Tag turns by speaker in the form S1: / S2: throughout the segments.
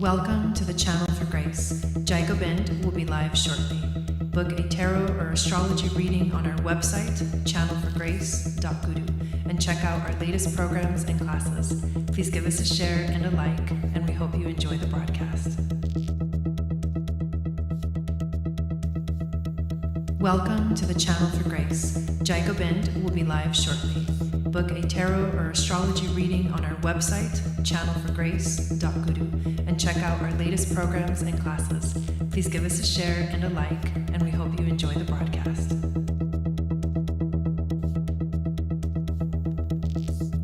S1: Welcome to the Channel for Grace. Jacob Bend will be live shortly. Book a tarot or astrology reading on our website, channelforgrace.guru, and check out our latest programs and classes. Please give us a share and a like, and we hope you enjoy the broadcast. Welcome to the Channel for Grace. Jacob Bend will be live shortly. Book a tarot or astrology reading on our website, channelforgrace.guru, and check out our latest programs and classes. Please give us a share and a like, and we hope you enjoy the broadcast.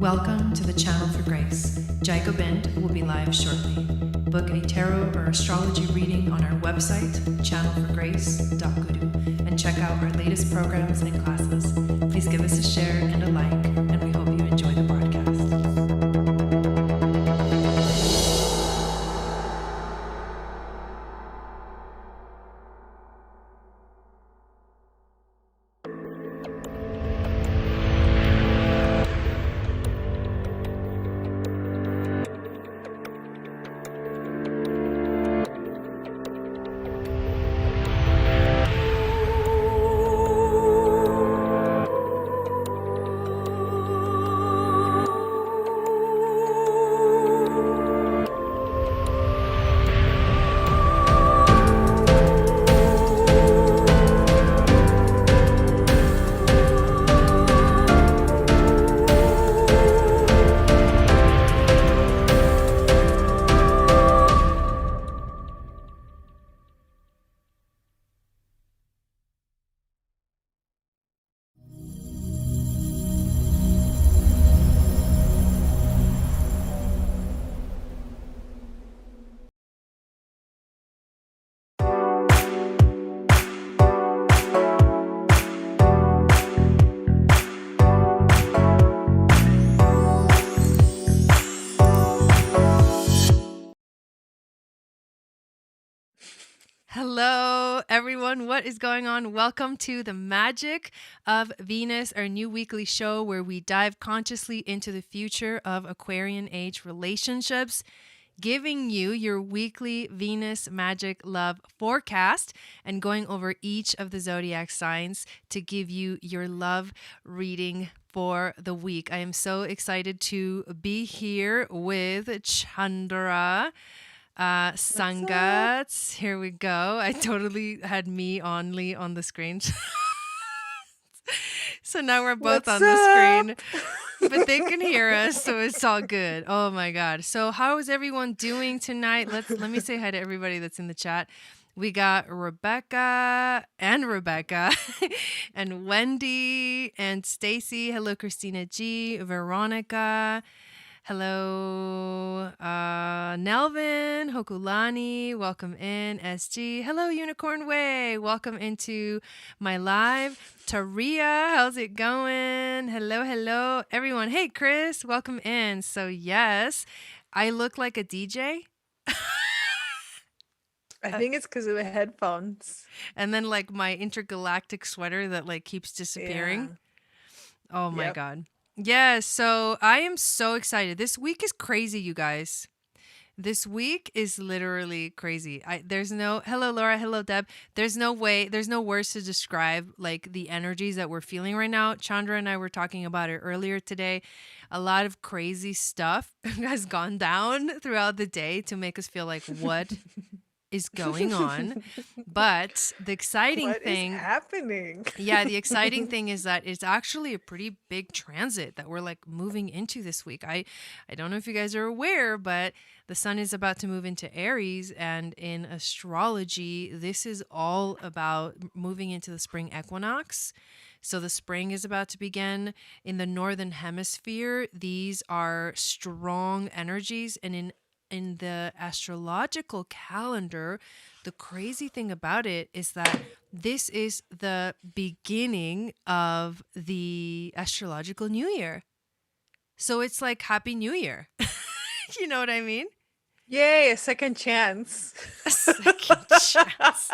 S1: Welcome to the Channel for Grace. Jacob Bend will be live shortly. Book a tarot or astrology reading on our website, channelforgrace.guru, and check out our latest programs and classes. Please give us a share and a like, and we hope you enjoy the broadcast. Hello, everyone. What is going on? Welcome to the Magic of Venus, our new weekly show where we dive consciously into the future of Aquarian age relationships, giving you your weekly Venus magic love forecast and going over each of the zodiac signs to give you your love reading for the week. I am so excited to be here with Chandra Sangat. Here we go. I totally had me only on the screen. So now we're both on the screen, but they can hear us, so it's all good. Oh my God. So how is everyone doing tonight? Let me say hi to everybody that's in the chat. We got Rebecca and Wendy and Stacy. Hello, Christina G, Veronica. Hello, Nelvin, Hokulani, welcome in, SG. Hello, Unicorn Way, welcome into my live. Taria, how's it going? Hello, everyone. Hey, Chris, welcome in. So yes, I look like a DJ.
S2: I think it's because of the headphones.
S1: And then like my intergalactic sweater that like keeps disappearing. Yeah. Oh my God. Yeah, so I am so excited. This week is crazy, you guys. This week is literally crazy. Hello, Laura. Hello, Deb. There's no words to describe like the energies that we're feeling right now. Chandra and I were talking about it earlier today. A lot of crazy stuff has gone down throughout the day to make us feel like, what is going on? But the exciting thing
S2: is happening.
S1: Yeah, the exciting thing is that it's actually a pretty big transit that we're like moving into this week. I don't know if you guys are aware, but the sun is about to move into Aries, and in astrology, this is all about moving into the spring equinox. So the spring is about to begin in the northern hemisphere. These are strong energies, and in the astrological calendar, the crazy thing about it is that this is the beginning of the astrological new year. So it's like Happy New Year. You know what I mean?
S2: Yay, a second chance.
S1: A second chance.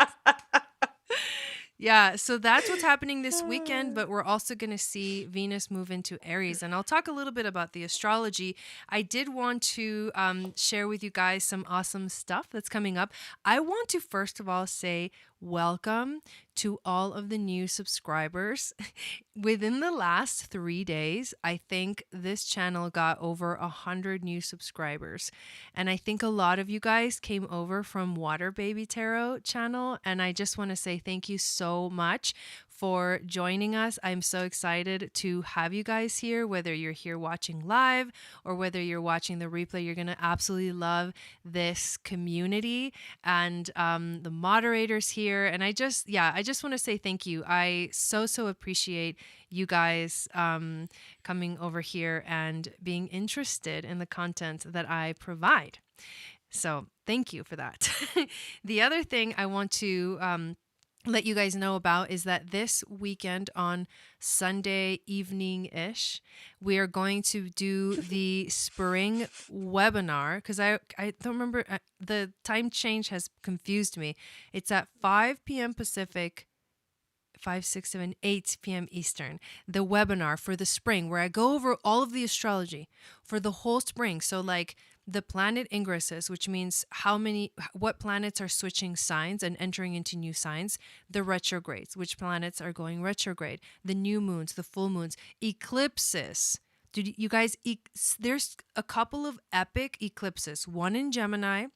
S1: Yeah, so that's what's happening this weekend, but we're also going to see Venus move into Aries. And I'll talk a little bit about the astrology. I did want to share with you guys some awesome stuff that's coming up. I want to first of all say welcome to all of the new subscribers. Within the last 3 days, I think this channel got over 100 new subscribers. And I think a lot of you guys came over from Water Baby Tarot channel. And I just want to say thank you so much for joining us. I'm so excited to have you guys here, whether you're here watching live or whether you're watching the replay. You're going to absolutely love this community and the moderators here. And I just want to say thank you. I so appreciate you guys coming over here and being interested in the content that I provide. So thank you for that. The other thing I want to let you guys know about is that this weekend on Sunday evening-ish, we are going to do the spring webinar because I don't remember, the time change has confused me. It's at 5 p.m. Pacific, 5, 6, 7, 8 p.m. Eastern, the webinar for the spring where I go over all of the astrology for the whole spring. So like the planet ingresses, which means what planets are switching signs and entering into new signs, the retrogrades, which planets are going retrograde, the new moons, the full moons, eclipses. Dude, you guys, there's a couple of epic eclipses, one in Gemini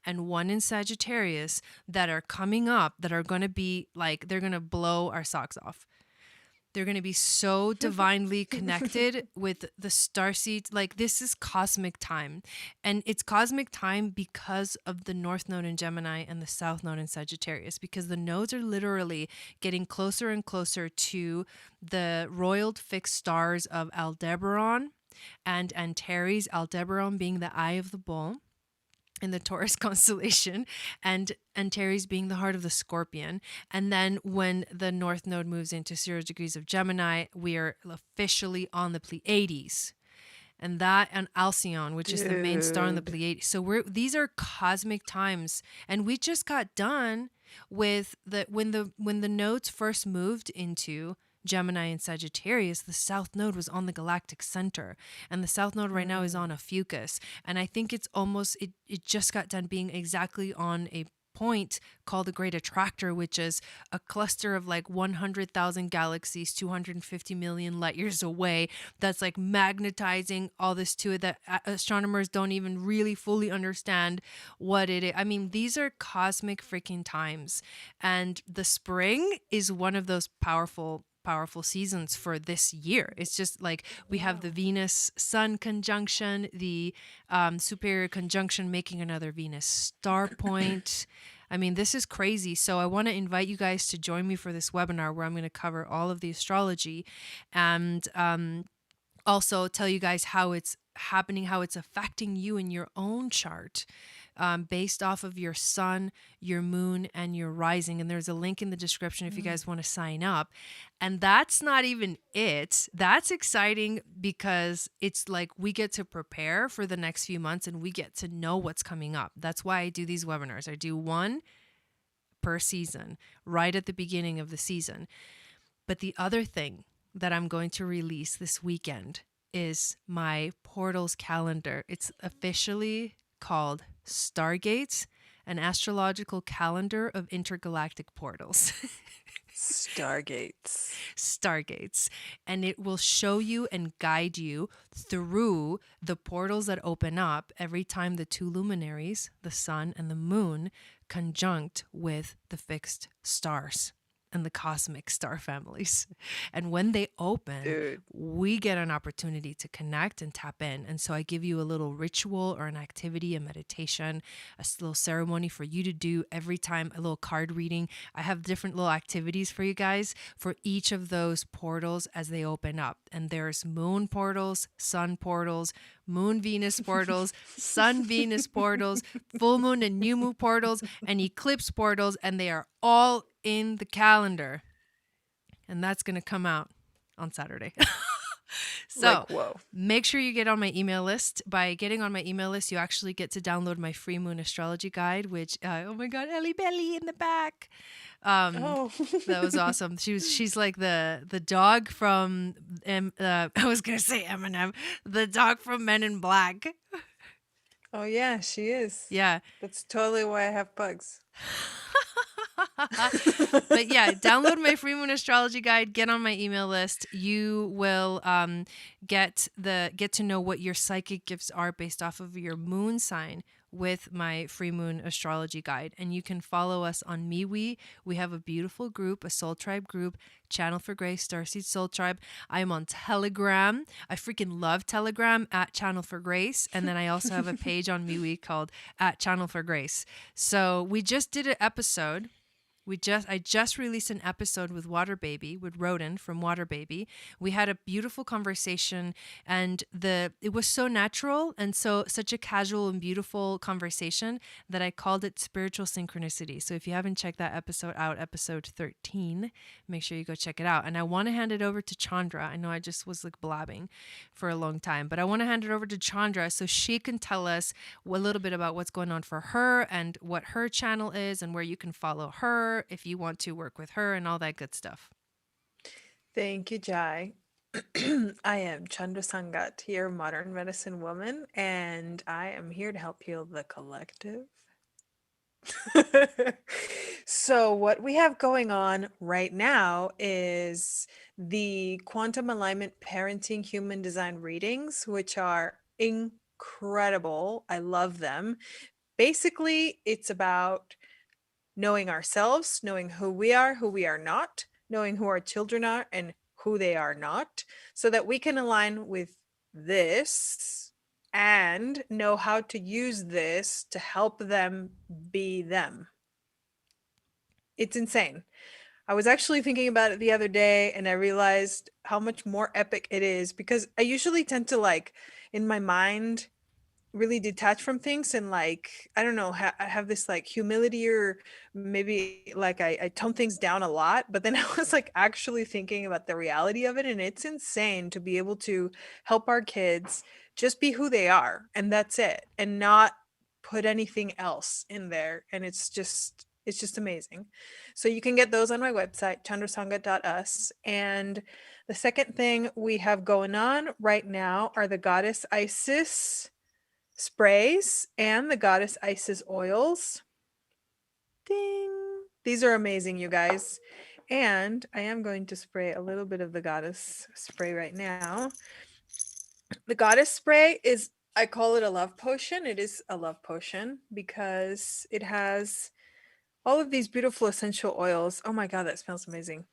S1: and one in Sagittarius that are coming up that are going to be like, they're going to blow our socks off. They're going to be so divinely connected with the starseeds. Like this is cosmic time. And it's cosmic time because of the North Node in Gemini and the South Node in Sagittarius, because the nodes are literally getting closer and closer to the roiled fixed stars of Aldebaran and Antares, Aldebaran being the eye of the bull in the Taurus constellation, and Antares being the heart of the Scorpion. And then when the North Node moves into 0 degrees of Gemini, we are officially on the Pleiades. And Alcyon, which is the main star in the Pleiades. So these are cosmic times. And we just got done with when the nodes first moved into Gemini and Sagittarius, the South Node was on the galactic center, and the South Node right now is on a fucus. And I think it's almost, it just got done being exactly on a point called the Great Attractor, which is a cluster of like 100,000 galaxies, 250 million light years away. That's like magnetizing all this to it that astronomers don't even really fully understand what it is. I mean, these are cosmic freaking times. And the spring is one of those powerful seasons for this year. It's just like we have the Venus Sun conjunction, the superior conjunction making another Venus star point. I mean, this is crazy. So I want to invite you guys to join me for this webinar where I'm going to cover all of the astrology and also tell you guys how it's happening, how it's affecting you in your own chart. Based off of your sun, your moon, and your rising. And there's a link in the description if you guys want to sign up. And that's not even it. That's exciting because it's like we get to prepare for the next few months and we get to know what's coming up. That's why I do these webinars. I do one per season, right at the beginning of the season. But the other thing that I'm going to release this weekend is my portals calendar. It's officially called Stargates, an astrological calendar of intergalactic portals. Stargates. And it will show you and guide you through the portals that open up every time the two luminaries, the sun and the moon, conjunct with the fixed stars and the cosmic star families. And when they open, we get an opportunity to connect and tap in. And so I give you a little ritual or an activity, a meditation, a little ceremony for you to do every time, a little card reading. I have different little activities for you guys for each of those portals as they open up. And there's moon portals, sun portals, moon Venus portals, sun Venus portals, full moon and new moon portals, and eclipse portals, and they are all in the calendar. And that's going to come out on Saturday. So make sure you get on my email list. By getting on my email list, you actually get to download my free moon astrology guide, which, oh my God, Ellie Belly in the back.
S2: Oh.
S1: That was awesome. She's like the dog from I was gonna say Eminem, the dog from Men in Black.
S2: Oh yeah, she is.
S1: Yeah.
S2: That's totally why I have bugs.
S1: But yeah, download my free moon astrology guide. Get on my email list. You will get to know what your psychic gifts are based off of your moon sign with my free moon astrology guide. And you can follow us on MeWe. We have a beautiful group, a Soul Tribe group, Channel for Grace, Starseed Soul Tribe. I am on Telegram. I freaking love Telegram at Channel for Grace. And then I also have a page on MeWe called at Channel for Grace. So we just did an episode. I just released an episode with Water Baby, with Roden from Water Baby. We had a beautiful conversation, and it was so natural and such a casual and beautiful conversation that I called it Spiritual Synchronicity. So if you haven't checked that episode out, episode 13, make sure you go check it out. And I want to hand it over to Chandra. I know I just was like blabbing for a long time, but I want to hand it over to Chandra so she can tell us a little bit about what's going on for her and what her channel is and where you can follow her if you want to work with her and all that good stuff.
S2: Thank you, Jai. I am Chandra Sangat, your modern medicine woman, and I am here to help heal the collective. So, what we have going on right now is the quantum alignment parenting human design readings, which are incredible. I love them. Basically, it's about knowing ourselves, knowing who we are not, knowing who our children are and who they are not, so that we can align with this and know how to use this to help them be them. It's insane. I was actually thinking about it the other day and I realized how much more epic it is because I usually tend to like in my mind really detach from things and like I don't know I have this like humility or maybe like I tone things down a lot, but then I was like actually thinking about the reality of it, and it's insane to be able to help our kids just be who they are and that's it, and not put anything else in there, and it's just amazing. So you can get those on my website chandrasanga.us. And the second thing we have going on right now are the Goddess Isis sprays and the Goddess Isis oils. Ding! These are amazing, you guys. And I am going to spray a little bit of the Goddess spray right now. The Goddess spray is, I call it a love potion. It is a love potion because it has all of these beautiful essential oils. Oh my God, that smells amazing.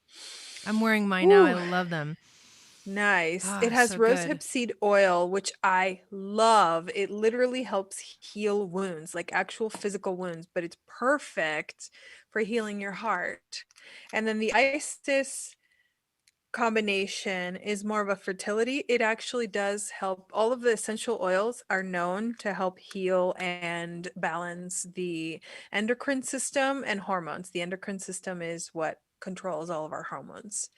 S1: I'm wearing mine now. I
S2: Ooh.
S1: love them.
S2: Nice.
S1: Ah,
S2: It has
S1: so
S2: rosehip
S1: good.
S2: seed oil, which I love. It literally helps heal wounds, like actual physical wounds, but it's perfect for healing your heart. And then the Isis combination is more of a fertility. It actually does help. All of the essential oils are known to help heal and balance the endocrine system and hormones. The endocrine system is what controls all of our hormones.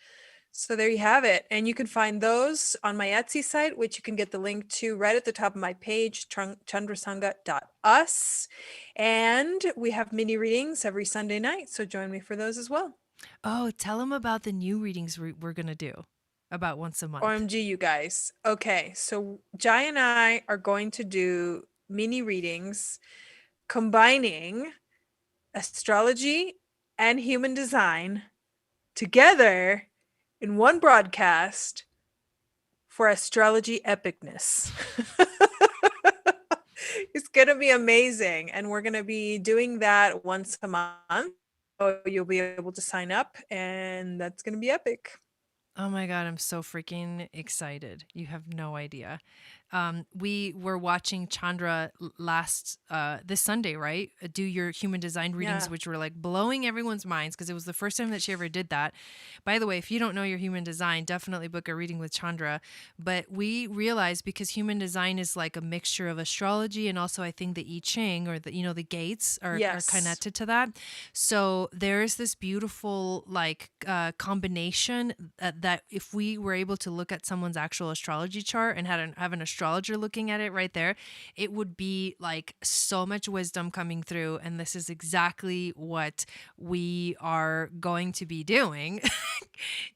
S2: So there you have it. And you can find those on my Etsy site, which you can get the link to right at the top of my page, chandrasanga.us. And we have mini readings every Sunday night. So join me for those as well.
S1: Oh, tell them about the new readings we're going to do about once a month.
S2: OMG, you guys. Okay. So Jai and I are going to do mini readings combining astrology and human design together in one broadcast for astrology epicness. It's going to be amazing. And we're going to be doing that once a month. So you'll be able to sign up, and that's going to be epic.
S1: Oh my God, I'm so freaking excited. You have no idea. We were watching Chandra this Sunday, right? Do your human design readings,
S2: Yeah.
S1: which were like blowing everyone's minds because it was the first time that she ever did that. By the way, if you don't know your human design, definitely book a reading with Chandra. But we realized because human design is like a mixture of astrology and also I think the I Ching or the gates are
S2: Yes.
S1: connected to that. So there's this beautiful like combination that that if we were able to look at someone's actual astrology chart and have an astrologer looking at it right there, it would be like so much wisdom coming through. And this is exactly what we are going to be doing,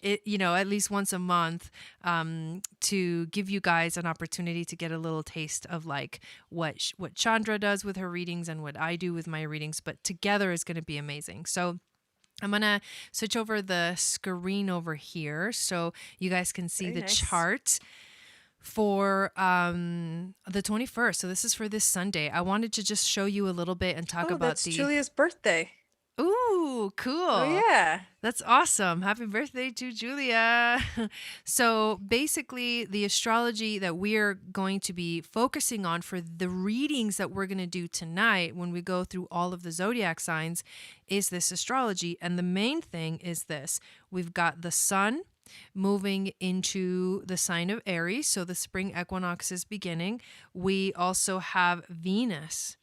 S1: at least once a month, to give you guys an opportunity to get a little taste of like what Chandra does with her readings and what I do with my readings. But together is going to be amazing. So I'm going to switch over the screen over here so you guys can see
S2: Very
S1: the
S2: nice.
S1: chart for the 21st. So this is for this Sunday. I wanted to just show you a little bit and talk
S2: Oh,
S1: about
S2: that's
S1: the...
S2: Julia's birthday.
S1: Ooh,
S2: Oh,
S1: cool.
S2: yeah.
S1: That's awesome. Happy birthday to Julia. So basically, the astrology that we are going to be focusing on for the readings that we're going to do tonight when we go through all of the zodiac signs is this astrology. And the main thing is this. We've got the sun moving into the sign of Aries. So the spring equinox is beginning. We also have Venus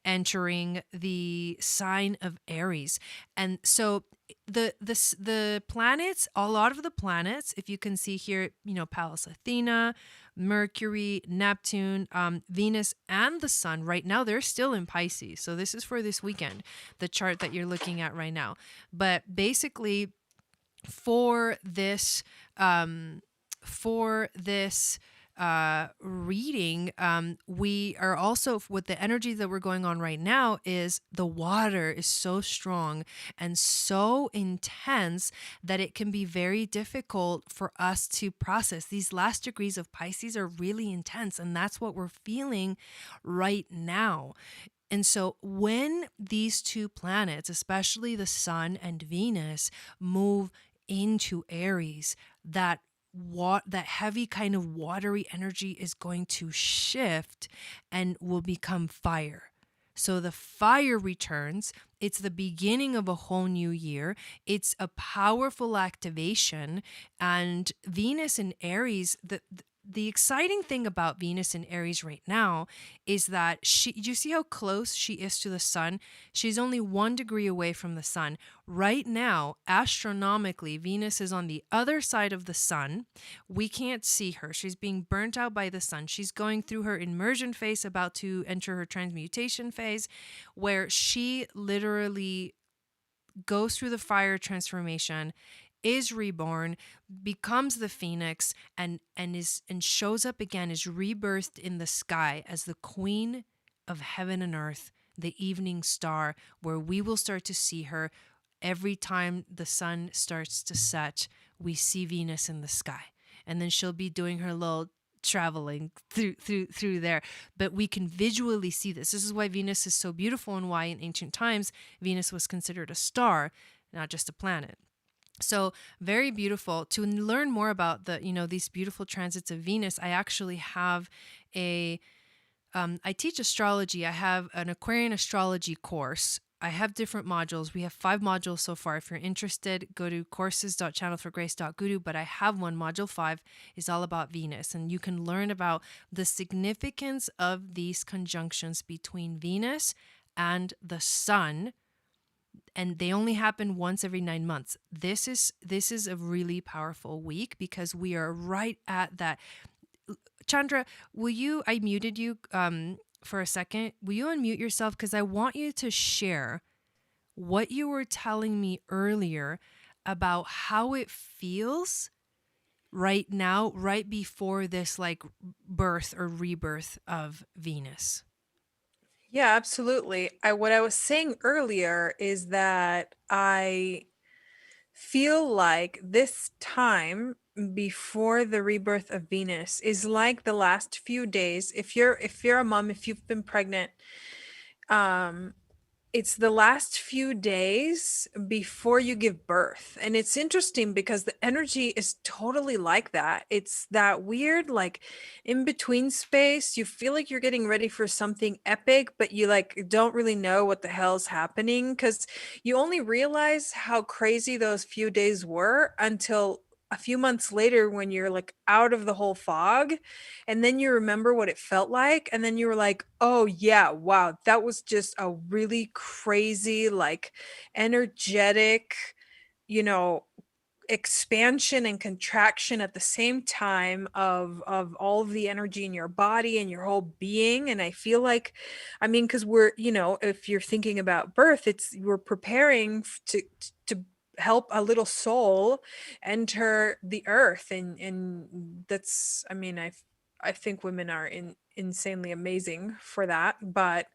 S1: entering the sign of Aries. And so the planets, a lot of the planets, if you can see here, Pallas Athena, Mercury, Neptune, Venus, and the sun right now, they're still in Pisces. So this is for this weekend, the chart that you're looking at right now. But basically, for this reading, we are also, with the energy that we're going on right now, is the water is so strong and so intense that it can be very difficult for us to process. These last degrees of Pisces are really intense, and that's what we're feeling right now. And so when these two planets, especially the sun and Venus, move into Aries, that heavy kind of watery energy is going to shift and will become fire. So the fire returns. It's the beginning of a whole new year. It's a powerful activation. And Venus in Aries, the exciting thing about Venus in Aries right now is that you see how close she is to the sun? She's only 1 degree away from the sun. Right now, astronomically, Venus is on the other side of the sun. We can't see her. She's being burnt out by the sun. She's going through her immersion phase, about to enter her transmutation phase, where she literally goes through the fire transformation, is reborn, becomes the phoenix, and shows up again, is rebirthed in the sky as the queen of heaven and earth, the evening star, where we will start to see her every time the sun starts to set. We see Venus in the sky, and then she'll be doing her little traveling through there, but we can visually see this. This is why Venus is so beautiful, and why in ancient times Venus was considered a star, not just a planet. So very beautiful. To learn more about these beautiful transits of Venus, I actually have I teach astrology. I have an Aquarian astrology course. I have different modules. We have 5 modules so far. If you're interested, go to courses.channelforgrace.guru. But I have one, module 5 is all about Venus. And you can learn about the significance of these conjunctions between Venus and the sun. And they only happen once every 9 months. This is a really powerful week because we are right at that. Chandra, I muted you for a second. Will you unmute yourself? Because I want you to share what you were telling me earlier about how it feels right now, right before this like birth or rebirth of Venus.
S2: Yeah, absolutely. What I was saying earlier is that I feel like this time before the rebirth of Venus is like the last few days. If you're a mom, if you've been pregnant, um it's the last few days before you give birth. And it's interesting because the energy is totally like that. It's that weird, like in between space. You feel like you're getting ready for something epic, but you like don't really know what the hell's happening because you only realize how crazy those few days were until a few months later when you're like out of the whole fog, and then you remember what it felt like, and then you were like, oh yeah, wow, that was just a really crazy, like energetic, you know expansion and contraction at the same time of all of the energy in your body and your whole being. And I feel like, I mean, because we're, if you're thinking about birth, it's we're preparing to help a little soul enter the earth. And that's, I mean, I think women are insanely amazing for that. But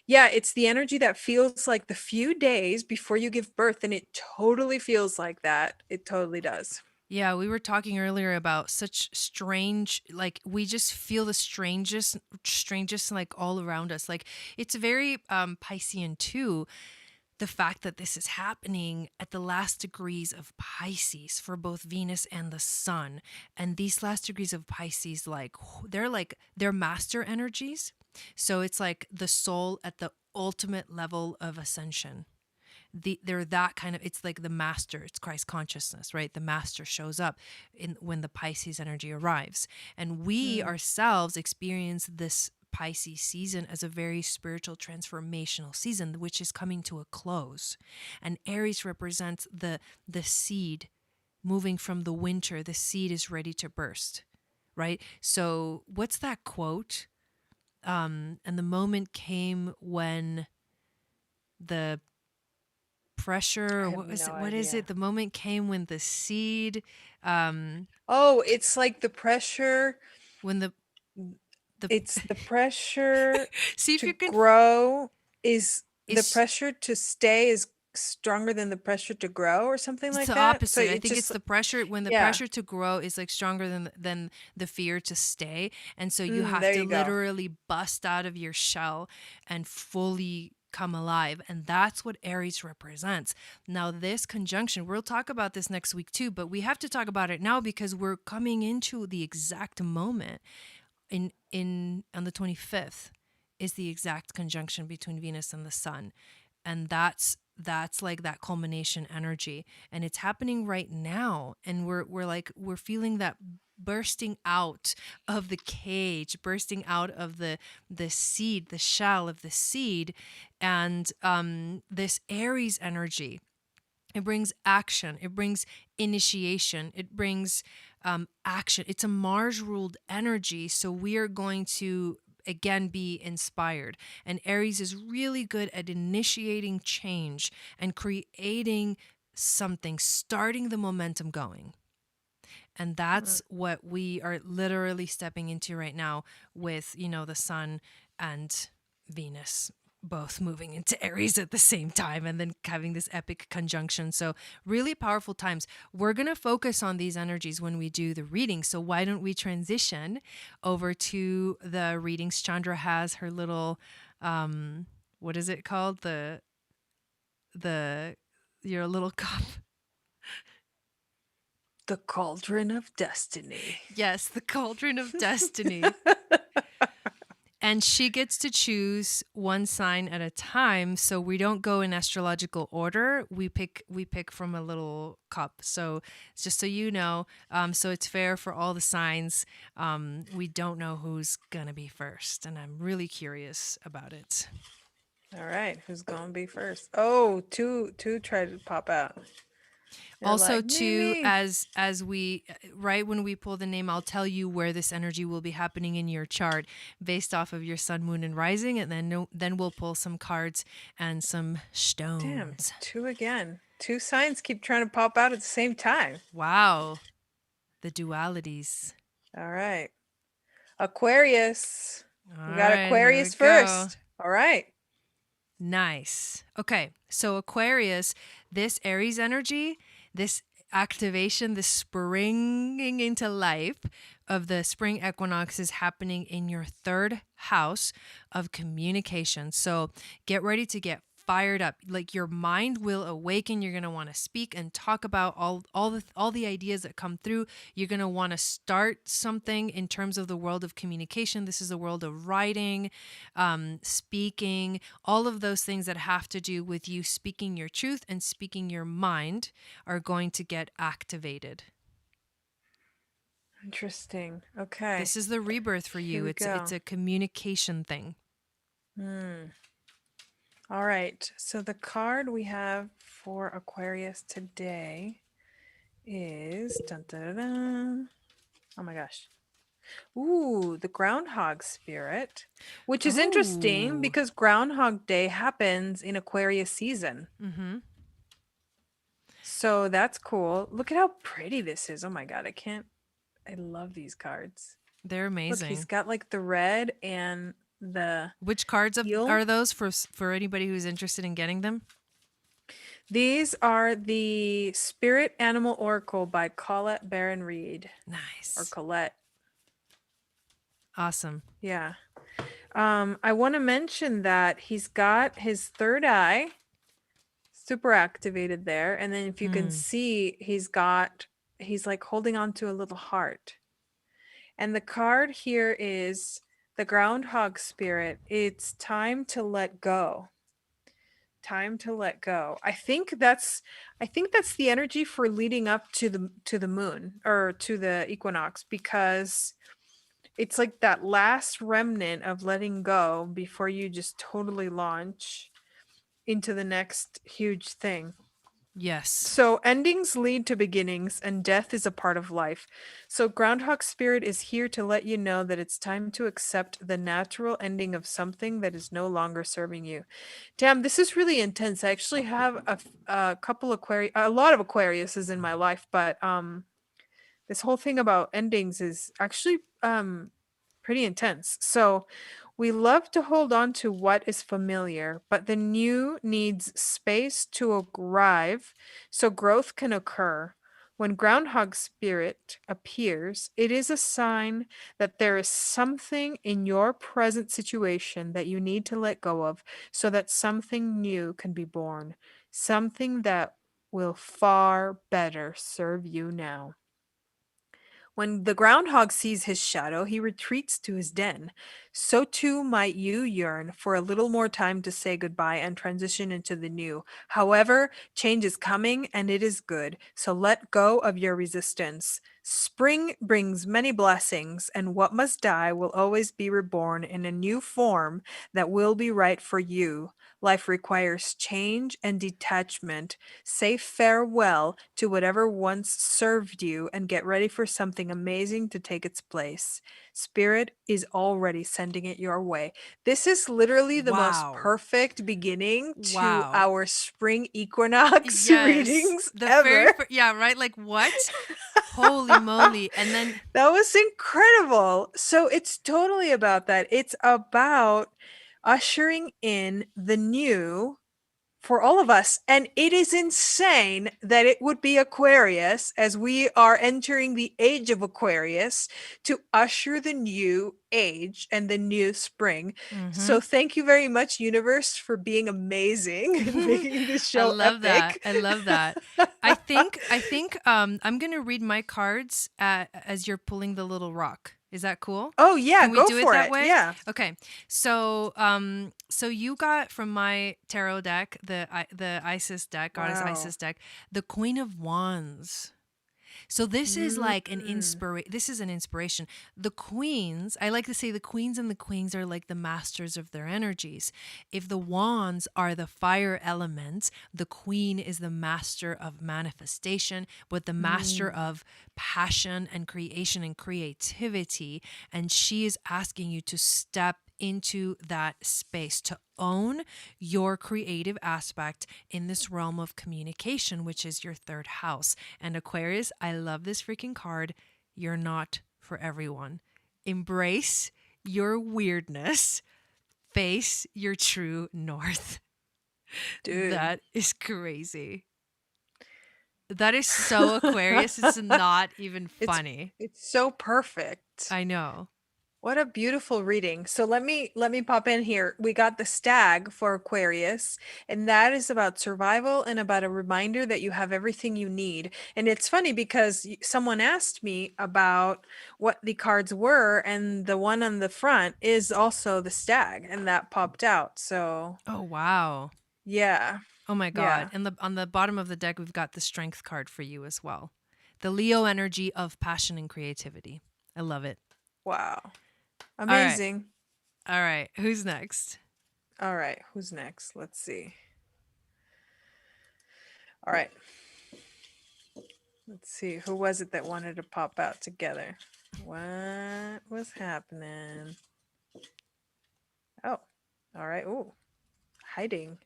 S2: yeah, it's the energy that feels like the few days before you give birth, and it totally feels like that. It totally does.
S1: Yeah, we were talking earlier about such strange, like we just feel the strangest like all around us. Like it's very Piscean too, the fact that this is happening at the last degrees of Pisces for both Venus and the Sun. And these last degrees of Pisces, they're master energies. So it's like the soul at the ultimate level of ascension. They're that kind of, it's like the master, it's Christ consciousness, right? The master shows up in when the Pisces energy arrives, and we
S2: Mm.
S1: ourselves experience this Pisces season as a very spiritual transformational season, which is coming to a close. And Aries represents the seed moving from the winter. The seed is ready to burst, right? So what's that quote? And the moment came when the pressure,
S2: I
S1: or
S2: have
S1: what was
S2: no
S1: it, what is it,
S2: idea.
S1: the moment came when the seed, um
S2: Oh, it's like the pressure.
S1: when the
S2: It's the pressure
S1: see if
S2: to
S1: you can
S2: grow is the
S1: it's
S2: pressure to stay is stronger than the pressure to grow, or something
S1: it's
S2: like
S1: the
S2: that. So
S1: opposite. I
S2: it's
S1: think it's
S2: just,
S1: the pressure, when the
S2: yeah.
S1: pressure to grow is like stronger than the fear to stay. And so you
S2: Mm,
S1: have
S2: there
S1: to
S2: you go.
S1: literally bust out of your shell and fully come alive. And that's what Aries represents. Now, this conjunction, we'll talk about this next week too, but we have to talk about it now because we're coming into the exact moment in on the 25th is the exact conjunction between Venus and the Sun. And that's like that culmination energy, and it's happening right now, and we're feeling that bursting out of the cage, bursting out of the seed, the shell of the seed. And this Aries energy, it brings action, it brings initiation, it brings action. It's a Mars ruled energy. So we are going to again be inspired. And Aries is really good at initiating change and creating something, starting the momentum going. And
S2: Mm.
S1: that's what we are literally stepping into right now with, the Sun and Venus both moving into Aries at the same time and then having this epic conjunction. So, really powerful times. We're going to focus on these energies when we do the reading. So, why don't we transition over to the readings? Chandra has her little, what is it called? The, your little cup.
S2: The cauldron of destiny.
S1: Yes, the cauldron of destiny. And she gets to choose one sign at a time, so we don't go in astrological order. We pick from a little cup. So it's just so you know. So it's fair for all the signs. We don't know who's gonna be first, and I'm really curious about it.
S2: All right, who's gonna be first? Oh, two tried to pop out. They're
S1: Also,
S2: like, me,
S1: too,
S2: me.
S1: as we right when we pull the name, I'll tell you where this energy will be happening in your chart based off of your sun, moon, and rising, and then we'll pull some cards and some
S2: Damn,
S1: stones.
S2: two again. Two signs keep trying to pop out at the same time.
S1: Wow, the dualities.
S2: All right. Aquarius.
S1: All
S2: We got
S1: right, here we
S2: Aquarius
S1: go.
S2: first. All right.
S1: Nice. Okay, so Aquarius, this Aries energy, this activation, this springing into life of the spring equinox is happening in your third house of communication. So get ready to get fired up. Like your mind will awaken. You're going to want to speak and talk about all the ideas that come through. You're going to want to start something in terms of the world of communication. This is a world of writing, speaking, all of those things that have to do with you speaking your truth and speaking your mind are going to get activated.
S2: Interesting. Okay.
S1: This is the rebirth for
S2: Here
S1: you.
S2: we
S1: It's
S2: go.
S1: a communication thing.
S2: Hmm. All right. So the card we have for Aquarius today is dun, dun, dun, dun. Oh my gosh. Ooh, the groundhog spirit, which is interesting
S1: Oh.
S2: because Groundhog Day happens in Aquarius season.
S1: Mm-hmm.
S2: So that's cool. Look at how pretty this is. Oh my god, I love these cards.
S1: They're
S2: Look, he's
S1: amazing.
S2: got like the red and the
S1: Which cards
S2: teal.
S1: are those for anybody who's interested in getting them?
S2: These are the Spirit Animal Oracle by Colette Baron Reed or
S1: Nice.
S2: Colette.
S1: Awesome.
S2: Yeah. I want to mention that he's got his third eye super activated there. And then if you can
S1: Hmm.
S2: see, he's like holding on to a little heart. And the card here is the groundhog spirit. It's time to let go. Time to let go. I think that's the energy for leading up to the moon or to the equinox, because it's like that last remnant of letting go before you just totally launch into the next huge thing.
S1: Yes.
S2: So endings lead to beginnings, and death is a part of life. So Groundhog Spirit is here to let you know that it's time to accept the natural ending of something that is no longer serving you. Damn, this is really intense. I actually have a couple a lot of Aquariuses in my life, but this whole thing about endings is actually pretty intense. So we love to hold on to what is familiar, but the new needs space to arrive so growth can occur. When Groundhog Spirit appears, it is a sign that there is something in your present situation that you need to let go of so that something new can be born, something that will far better serve you now. When the groundhog sees his shadow, he retreats to his den. So too might you yearn for a little more time to say goodbye and transition into the new. However, change is coming and it is good, so let go of your resistance. Spring brings many blessings, and what must die will always be reborn in a new form that will be right for you. Life requires change and detachment. Say farewell to whatever once served you and get ready for something amazing to take its place. Spirit is already sending it your way. This is literally the most
S1: Wow.
S2: perfect beginning to
S1: Wow.
S2: our spring equinox
S1: Yes.
S2: readings
S1: The very
S2: ever.
S1: yeah, right? Like what? Holy moly. And then
S2: That was incredible. So it's totally about that. It's about ushering in the new for all of us. And it is insane that it would be Aquarius, as we are entering the age of Aquarius, to usher the new age and the new spring.
S1: mhm.
S2: So thank you very much, universe, for being amazing and making this
S1: I
S2: show
S1: love that.
S2: epic.
S1: I love that. I think I'm going to read my cards as you're pulling the little rock. Is that cool?
S2: Oh yeah,
S1: Can we
S2: go
S1: do it
S2: for
S1: that
S2: it.
S1: way?
S2: Yeah.
S1: Okay. So you got from my tarot deck, the Isis deck, Goddess
S2: Wow.
S1: Isis deck, the Queen of Wands. So this is like
S2: Mm.
S1: this is an inspiration. The queens, I like to say the queens and the queens are like the masters of their energies. If the wands are the fire element, the queen is the master of manifestation, but the master
S2: Mm.
S1: of passion and creation and creativity, and she is asking you to step into that space to own your creative aspect in this realm of communication, which is your third house. And Aquarius, I love this freaking card. You're not for everyone. Embrace your weirdness, face your true north.
S2: Dude.
S1: That is crazy. That is so Aquarius. It's not even
S2: it's
S1: funny.
S2: it's so perfect.
S1: I know.
S2: What a beautiful reading. So let me pop in here. We got the stag for Aquarius, and that is about survival and about a reminder that you have everything you need. And it's funny because someone asked me about what the cards were, and the one on the front is also the stag, and that popped out. So,
S1: Oh, wow.
S2: yeah.
S1: Oh my God.
S2: Yeah.
S1: And on the bottom of the deck, we've got the strength card for you as well. The Leo energy of passion and creativity. I love it.
S2: Wow.
S1: All right.
S2: Amazing.
S1: All right. Who's next?
S2: All right, who's next? Let's see. All right. Let's see. Who was it that wanted to pop out together? What was happening? Oh, all right. Oh, hiding.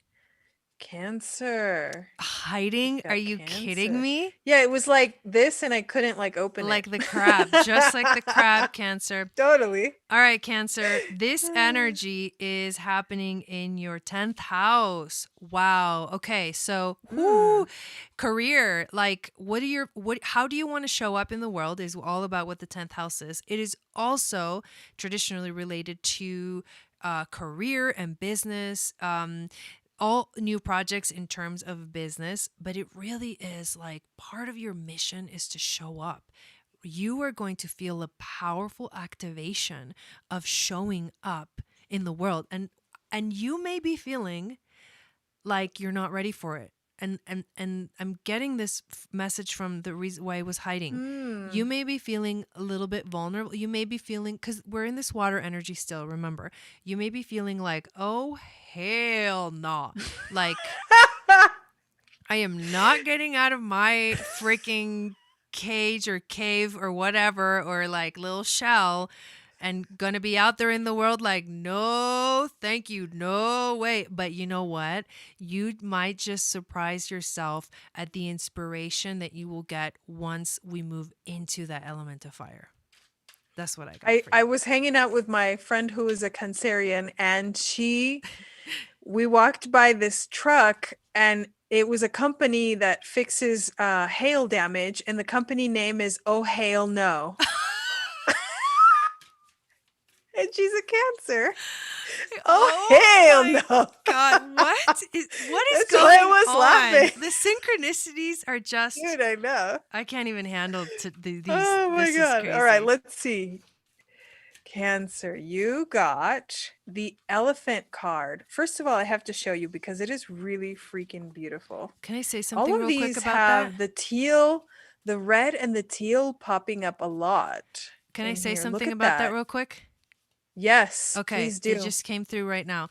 S2: Cancer. We've
S1: Hiding? Are
S2: got
S1: you kidding
S2: Cancer.
S1: me?
S2: Yeah, it was like this, and I couldn't like open it.
S1: Like the crab, just like the crab, Cancer.
S2: Totally.
S1: All right, Cancer. This energy is happening in your 10th house. Wow. Okay. So,
S2: Mm.
S1: career, like how do you want to show up in the world is all about what the 10th house is. It is also traditionally related to career and business. All new projects in terms of business, but it really is like part of your mission is to show up. You are going to feel a powerful activation of showing up in the world, and you may be feeling like you're not ready for it. And I'm getting this message from the reason why I was hiding. You
S2: Mm.
S1: may be feeling a little bit vulnerable. You may be feeling, because we're in this water energy still, remember. You may be feeling like, oh, hell no. Like, I am not getting out of my freaking cage or cave or whatever, or like little shell, and gonna be out there in the world like, no, thank you, no way. But you know what? You might just surprise yourself at the inspiration that you will get once we move into that element of fire. That's what I got for
S2: I
S1: you.
S2: was hanging out with my friend who is a Cancerian, and we walked by this truck, and it was a company that fixes hail damage, and the company name is Oh Hail No. And she's a Cancer. Oh Hail
S1: Oh my
S2: No.
S1: God, what is
S2: That's why I
S1: going
S2: was
S1: on?
S2: laughing.
S1: The synchronicities are just,
S2: Dude, I know.
S1: I can't even handle these.
S2: Oh my
S1: This is
S2: God. All right,
S1: crazy.
S2: let's see. Cancer, you got the elephant card. First of all, I have to show you because it is really freaking beautiful.
S1: Can I say
S2: All
S1: something
S2: of
S1: real quick
S2: these
S1: about that?
S2: have the teal, the red, and the teal popping up a lot
S1: Can I
S2: in
S1: say
S2: here. Look
S1: something
S2: at
S1: about that
S2: that.
S1: real quick?
S2: Yes,
S1: Okay,
S2: please
S1: it
S2: do.
S1: just came through right now.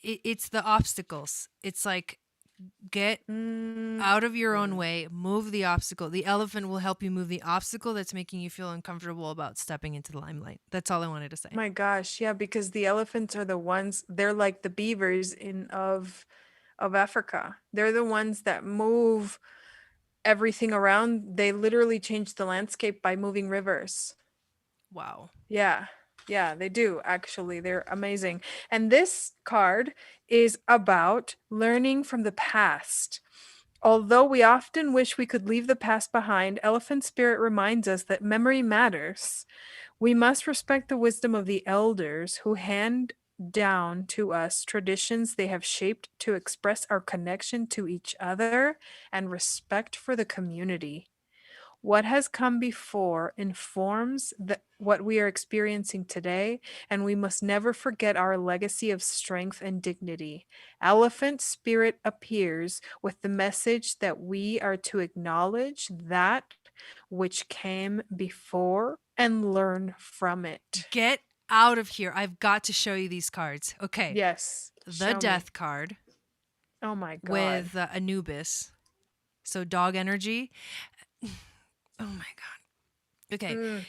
S1: It's the obstacles. It's like, get
S2: Mm,
S1: out of your own way, move the obstacle. The elephant will help you move the obstacle that's making you feel uncomfortable about stepping into the limelight. That's all I wanted to say.
S2: my gosh, yeah, because the elephants are the ones, they're like the beavers of Africa. They're the ones that move everything around. They literally change the landscape by moving rivers.
S1: Wow.
S2: Yeah. Yeah, they do actually. They're amazing. And this card is about learning from the past. Although we often wish we could leave the past behind, Elephant Spirit reminds us that memory matters. We must respect the wisdom of the elders who hand down to us traditions they have shaped to express our connection to each other and respect for the community. What has come before informs what we are experiencing today, and we must never forget our legacy of strength and dignity. Elephant Spirit appears with the message that we are to acknowledge that which came before and learn from it.
S1: Get out of here. I've got to show you these cards. Okay.
S2: Yes,
S1: The
S2: show me.
S1: death card
S2: Oh my God.
S1: with Anubis. So dog energy. Oh my God. Okay.
S2: Mm.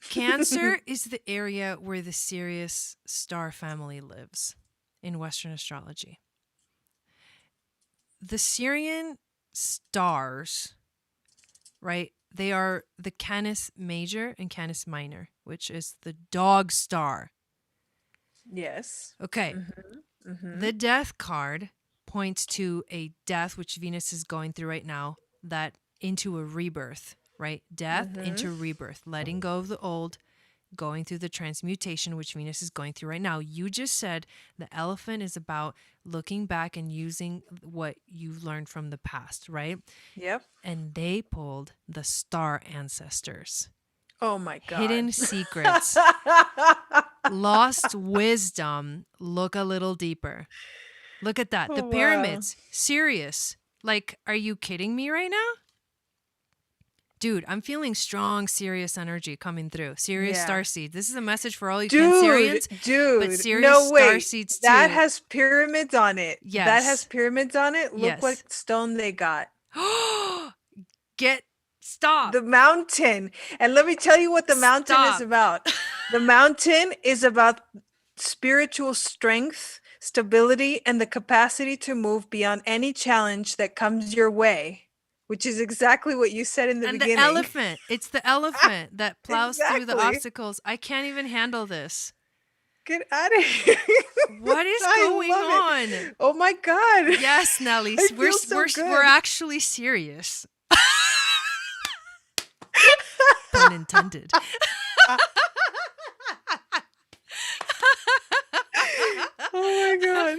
S1: Cancer is the area where the Sirius star family lives in Western astrology. The Sirian stars, right? They are the Canis Major and Canis Minor, which is the dog star.
S2: Yes.
S1: Okay.
S2: Mm-hmm. Mm-hmm.
S1: The death card points to a death which Venus is going through right now, that into a rebirth, right? Death
S2: Mm-hmm.
S1: into rebirth, letting go of the old, going through the transmutation which Venus is going through right now. You just said the elephant is about looking back and using what you've learned from the past, right?
S2: Yep.
S1: And they pulled the star ancestors.
S2: Oh my God.
S1: Hidden secrets, lost wisdom. Look a little deeper. Look at that. The
S2: Oh, wow.
S1: pyramids. Serious. Like, are you kidding me right now? Dude, I'm feeling strong Sirius energy coming through. Sirius
S2: Yeah.
S1: starseed. This is a message for all you
S2: Dude,
S1: Cancerians. But
S2: dude,
S1: Sirius
S2: no wait,
S1: starseeds too.
S2: that has pyramids on it. That has
S1: Yes.
S2: pyramids on it. Look
S1: Yes.
S2: what stone they got.
S1: Get Stop.
S2: The mountain. And let me tell you what the mountain is
S1: Stop.
S2: about. The mountain is about spiritual strength, stability, and the capacity to move beyond any challenge that comes your way, which is exactly what you said in the
S1: And the
S2: beginning.
S1: elephant. It's the elephant that plows through the
S2: Exactly.
S1: obstacles. I can't even handle this.
S2: Get out of here.
S1: What is
S2: I
S1: going
S2: love
S1: on?
S2: it. Oh my God.
S1: Yes, Nelly.
S2: I
S1: We're
S2: feel so
S1: we're
S2: good.
S1: we're actually serious. Pun intended.
S2: Oh my God.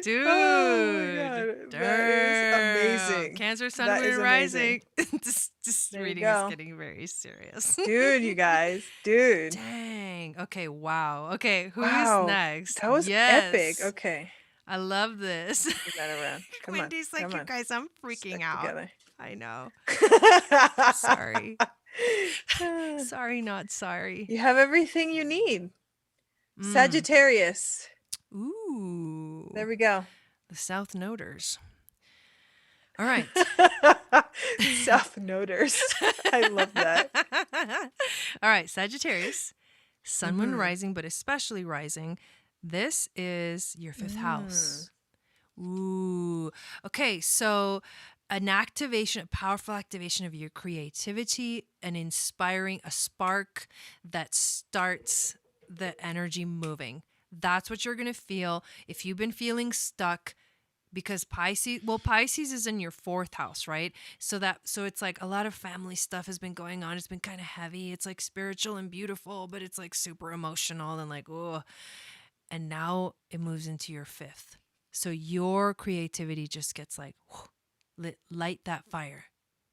S1: Dude.
S2: Oh my God. That is amazing.
S1: Cancer, Sun,
S2: That
S1: Moon,
S2: is
S1: Rising.
S2: amazing.
S1: This
S2: There you
S1: reading is
S2: go.
S1: getting very serious.
S2: Dude, you guys. Dude.
S1: Dang. Okay, wow. Okay, who's
S2: Wow.
S1: next?
S2: That was epic.
S1: Yes.
S2: Okay.
S1: I love this.
S2: Turn that around. Come on.
S1: Wendy's like,
S2: Come
S1: you
S2: on.
S1: guys, I'm freaking
S2: Stick
S1: out.
S2: together.
S1: I know. Sorry. Sorry, not sorry.
S2: You have everything you need.
S1: Mm.
S2: Sagittarius.
S1: Ooh.
S2: There we go.
S1: The South Noders. All right.
S2: South Noders. I love that.
S1: All right, Sagittarius, Sun, Moon,
S2: Mhm.
S1: Rising, but especially Rising. This is your fifth house. Ooh. Okay, so an activation, a powerful activation of your creativity, an inspiring, a spark that starts the energy moving. That's what you're going to feel if you've been feeling stuck. Because Pisces is in your fourth house, right? So it's like a lot of family stuff has been going on. It's been kind of heavy. It's like spiritual and beautiful, but it's like super emotional and like, oh. And now it moves into your fifth. So your creativity just gets like, light that fire.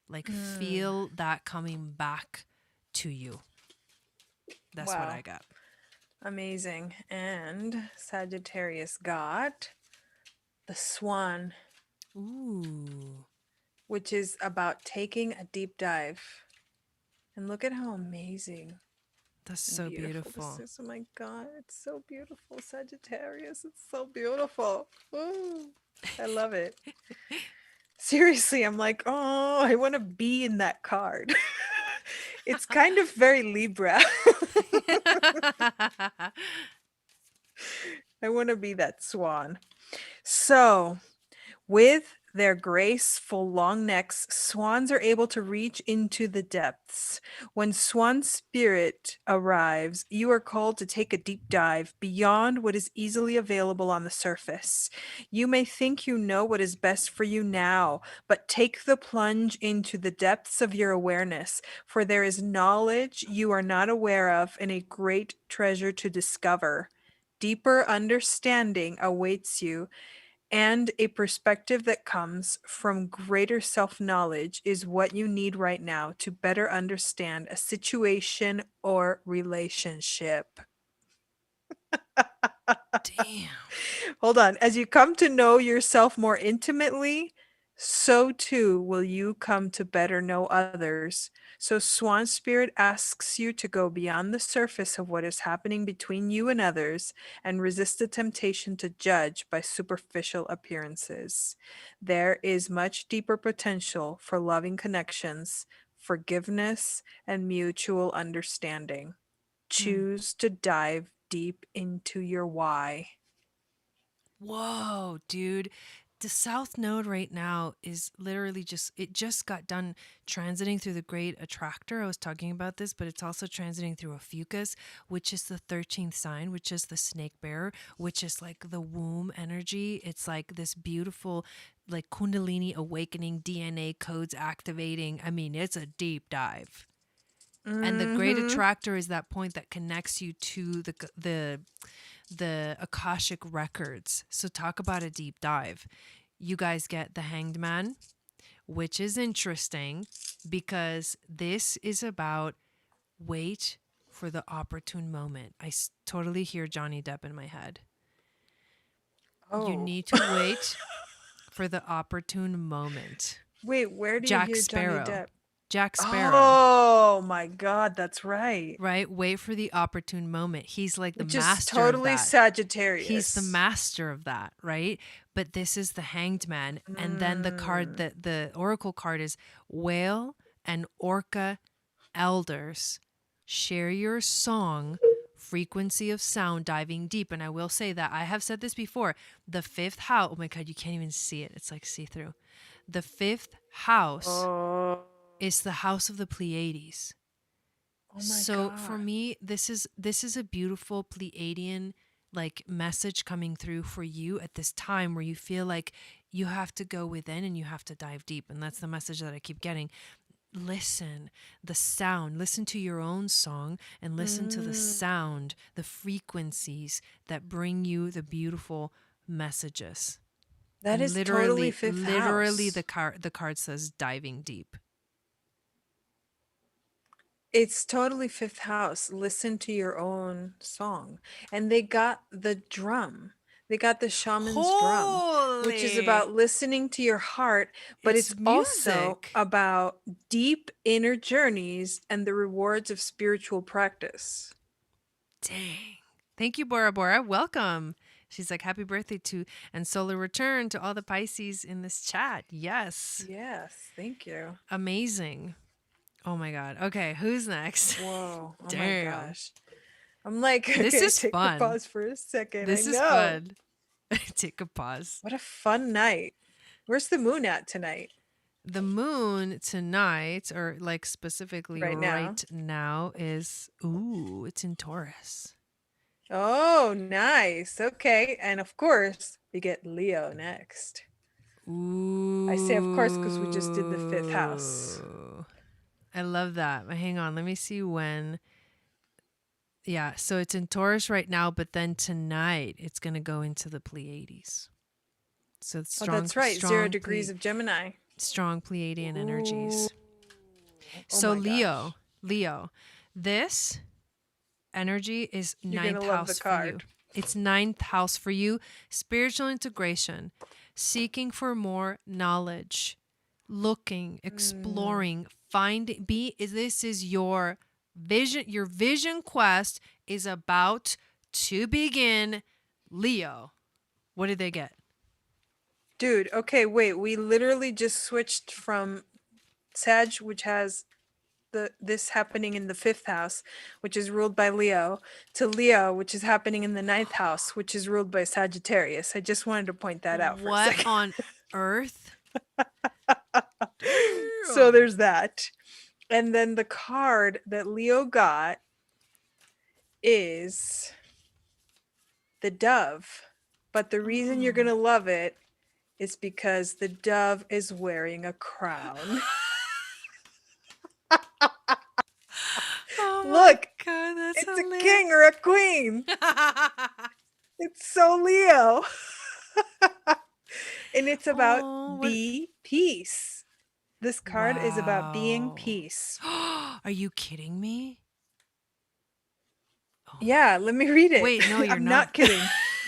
S1: Like feel that coming back to you. That's what I got.
S2: Amazing. And Sagittarius got the Swan.
S1: Ooh.
S2: Which is about taking a deep dive. And look at how amazing.
S1: That's so beautiful.
S2: This is. Oh my God, it's so beautiful, Sagittarius. It's so beautiful. Ooh, I love it. Seriously, I'm like, oh, I want to be in that card. It's kind of very Libra. I want to be that swan. So, with their graceful long necks, swans are able to reach into the depths. When swan spirit arrives, you are called to take a deep dive beyond what is easily available on the surface. You may think you know what is best for you now, but take the plunge into the depths of your awareness, for there is knowledge you are not aware of and a great treasure to discover. Deeper understanding awaits you, and a perspective that comes from greater self knowledge is what you need right now to better understand a situation or relationship.
S1: Damn.
S2: Hold on. As you come to know yourself more intimately, so too will you come to better know others. So, Swan Spirit asks you to go beyond the surface of what is happening between you and others and resist the temptation to judge by superficial appearances. There is much deeper potential for loving connections, forgiveness, and mutual understanding. Choose to dive deep into your why.
S1: Whoa, dude. The South Node right now is literally it just got done transiting through the great attractor. I was talking about this, but it's also transiting through a fucus, which is the 13th sign, which is the snake bearer, which is like the womb energy. It's like this beautiful, like Kundalini awakening, DNA codes activating. I mean, it's a deep dive. And the great attractor is that point that connects you to the Akashic records. So talk about a deep dive. You guys get the Hanged Man, which is interesting because this is about wait for the opportune moment. I totally hear Johnny Depp in my head.
S2: Oh.
S1: You need to wait for the opportune moment.
S2: Wait, where do
S1: Jack
S2: you hear
S1: Sparrow.
S2: Johnny Depp?
S1: Jack Sparrow.
S2: Oh my God, that's right.
S1: Right? Wait for the opportune moment. He's like the
S2: Which
S1: master
S2: is totally
S1: of that.
S2: Sagittarius.
S1: He's the master of that, right? but this is the Hanged Man. And then the card,
S2: Mm.
S1: the oracle card is Whale and Orca Elders. Share your song, frequency of sound, diving deep. And I will say that I have said this before. The fifth house, oh my God, you can't even see it. It's like see through. The fifth house
S2: Oh.
S1: is the house of the Pleiades.
S2: Oh my
S1: So for
S2: God.
S1: me, this is a beautiful Pleiadian like message coming through for you at this time where you feel like you have to go within and you have to dive deep. And that's the message that I keep getting. Listen, the sound, listen to your own song and listen to the
S2: Mm.
S1: sound, the frequencies that bring you the beautiful messages.
S2: That
S1: And
S2: is totally fifth
S1: literally
S2: house.
S1: the card says diving deep.
S2: It's totally fifth house. Listen to your own song. And they got the drum. They got the shaman's drum, which is
S1: Holy,
S2: about listening to your heart, but
S1: it's
S2: it's also
S1: music.
S2: about deep inner journeys and the rewards of spiritual practice.
S1: Dang. Thank you, Bora Bora. Welcome. She's like, happy birthday to and solar return to all the Pisces in this chat. Yes.
S2: Yes, thank you.
S1: Amazing. Oh my God. Okay, who's next?
S2: Whoa. Oh my
S1: Damn.
S2: gosh. I'm like,
S1: This
S2: okay,
S1: is
S2: take a
S1: fun.
S2: pause for a second. I
S1: This is
S2: know.
S1: fun. Take a pause.
S2: What a fun night. Where's the moon at tonight?
S1: The moon tonight, or like specifically
S2: Right now.
S1: right now, is it's in Taurus.
S2: Oh, nice. Okay. And of course, we get Leo next. I say, of course, because we just did the fifth house.
S1: Ooh. I love that. But hang on, let me see when. Yeah, so it's in Taurus right now, but then tonight it's going to go into the Pleiades. So it's
S2: Oh, that's right. 0 degrees of Gemini.
S1: strong Pleiadian
S2: Ooh.
S1: energies.
S2: Oh
S1: So
S2: my gosh.
S1: Leo, this energy is
S2: You're going to
S1: ninth
S2: love the
S1: house for you.
S2: card.
S1: It's ninth house for you. Spiritual integration, seeking for more knowledge, looking,
S2: Mm.
S1: exploring, finding. This is your vision. Your vision quest is about to begin. Leo, what did they get?
S2: Dude, okay, wait. We literally just switched from Sag, which has this happening in the fifth house, which is ruled by Leo, to Leo, which is happening in the ninth house, which is ruled by Sagittarius. I just wanted to point that out for a
S1: What
S2: second.
S1: on earth?
S2: So
S1: Damn.
S2: there's that. And then the card that Leo got is the dove. But the reason you're going to love it is because the dove is wearing a crown.
S1: Oh my
S2: Look,
S1: God, that's
S2: it's a
S1: hilarious.
S2: king or a queen. It's so Leo. And it's about
S1: Oh, what?
S2: be peace. This card is about being
S1: Wow.
S2: peace.
S1: Are you kidding me? Oh my.
S2: Yeah, let me read it.
S1: Wait, no, you're
S2: I'm
S1: not.
S2: not kidding.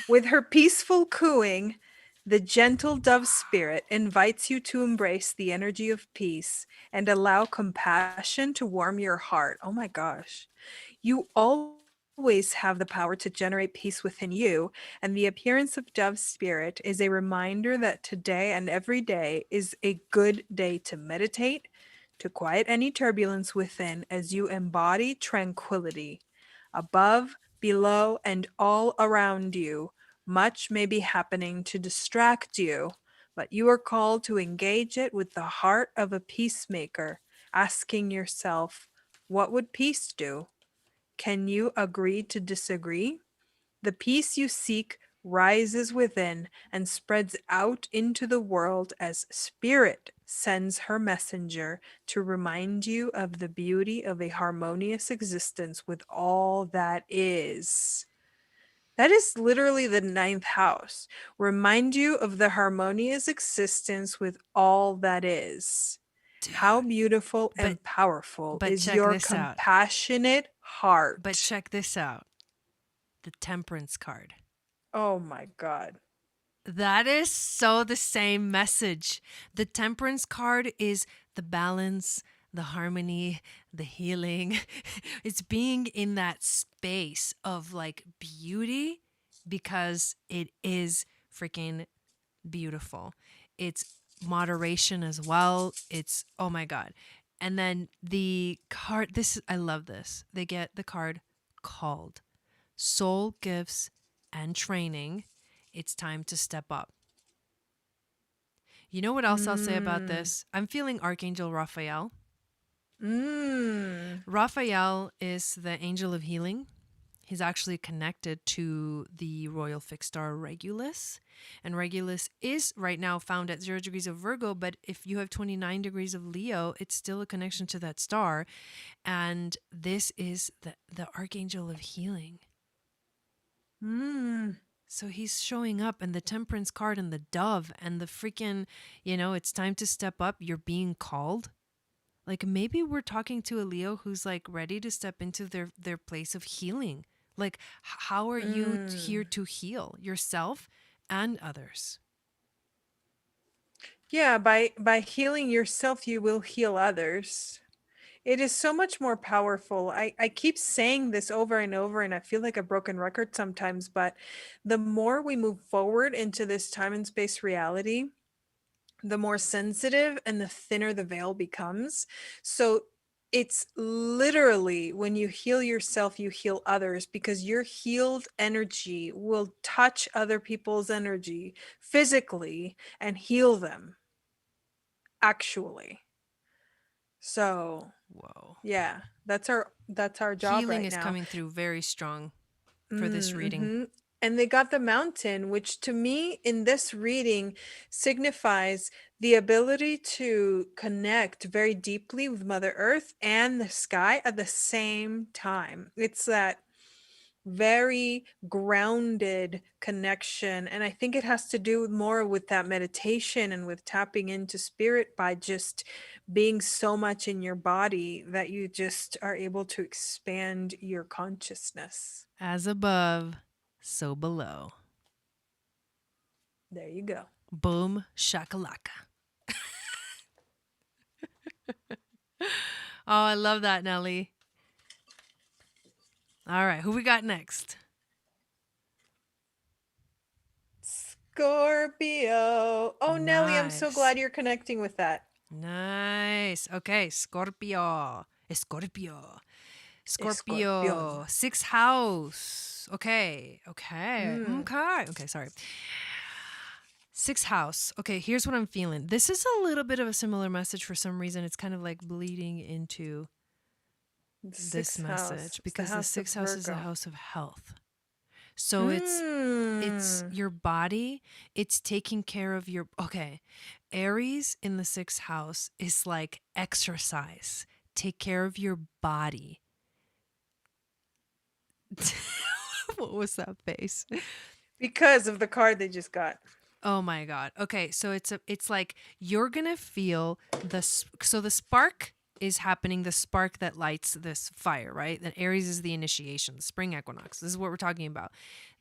S2: With her peaceful cooing, the gentle dove spirit invites you to embrace the energy of peace and allow compassion to warm your heart. Oh my gosh. You always have the power to generate peace within you, and the appearance of dove spirit is a reminder that today and every day is a good day to meditate, to quiet any turbulence within as you embody tranquility. Above, below, and all around you, much may be happening to distract you, but you are called to engage it with the heart of a peacemaker, asking yourself, what would peace do? Can you agree to disagree? The peace you seek rises within and spreads out into the world as Spirit sends her messenger to remind you of the beauty of a harmonious existence with all that is. That is literally the ninth house. Remind you of the harmonious existence with all that is.
S1: Dude,
S2: How beautiful
S1: but
S2: and powerful
S1: but
S2: is
S1: check
S2: your
S1: this out.
S2: compassionate
S1: But
S2: heart.
S1: check this out. The Temperance card.
S2: Oh my God.
S1: That is so the same message. The Temperance card is the balance, the harmony, the healing. It's being in that space of like beauty because it is freaking beautiful. It's moderation as well. It's, oh my God. And then the card, I love this. They get the card called Soul Gifts and Training. It's time to step up. You know what else I'll say about
S2: Mm.
S1: this? I'm feeling Archangel Raphael.
S2: Mm.
S1: Raphael is the angel of healing. He's actually connected to the royal fixed star Regulus. And Regulus is right now found at 0 degrees of Virgo, but if you have 29 degrees of Leo, it's still a connection to that star. And this is the archangel of healing.
S2: Mm.
S1: So he's showing up, and the temperance card and the dove and the freaking, it's time to step up. You're being called. Like maybe we're talking to a Leo who's like ready to step into their place of healing. Like how are you here
S2: Mm.
S1: to heal yourself and others?
S2: Yeah, by healing yourself, you will heal others. It is so much more powerful. I keep saying this over and over, and I feel like a broken record sometimes, but the more we move forward into this time and space reality, the more sensitive and the thinner the veil becomes. So it's literally when you heal yourself, you heal others because your healed energy will touch other people's energy physically and heal them, actually. So
S1: Whoa.
S2: yeah, that's our job
S1: Healing
S2: right
S1: is
S2: now.
S1: coming through very strong for this reading.
S2: Mm-hmm. And they got the mountain, which to me in this reading signifies the ability to connect very deeply with Mother Earth and the sky at the same time. It's that very grounded connection. And I think it has to do more with that meditation and with tapping into spirit by just being so much in your body that you just are able to expand your consciousness.
S1: As above, so below.
S2: There you go.
S1: Boom shakalaka. Oh, I love that, Nelly. All right, who we got next?
S2: Scorpio. Oh, Nelly, I'm so
S1: Nice.
S2: glad you're connecting with that.
S1: Nice. Okay, Scorpio. Scorpio.
S2: Escorpión.
S1: Scorpio. Sixth house. Okay. Okay.
S2: Mm.
S1: Okay. Okay, sorry. Sixth house. Okay, here's what I'm feeling. This is a little bit of a similar message for some reason. It's kind of like bleeding into
S2: The
S1: this
S2: sixth house
S1: message
S2: is the
S1: because the
S2: house of
S1: sixth house is a
S2: Virgo.
S1: house of health. So it's
S2: Mm.
S1: your body, it's taking care of your okay. Aries in the sixth house is like exercise. Take care of your body. What was that face?
S2: Because of the card they just got.
S1: Oh my god. Okay, so it's like you're going to feel so the spark is happening, the spark that lights this fire, right? And Aries is the initiation, the spring equinox. This is what we're talking about.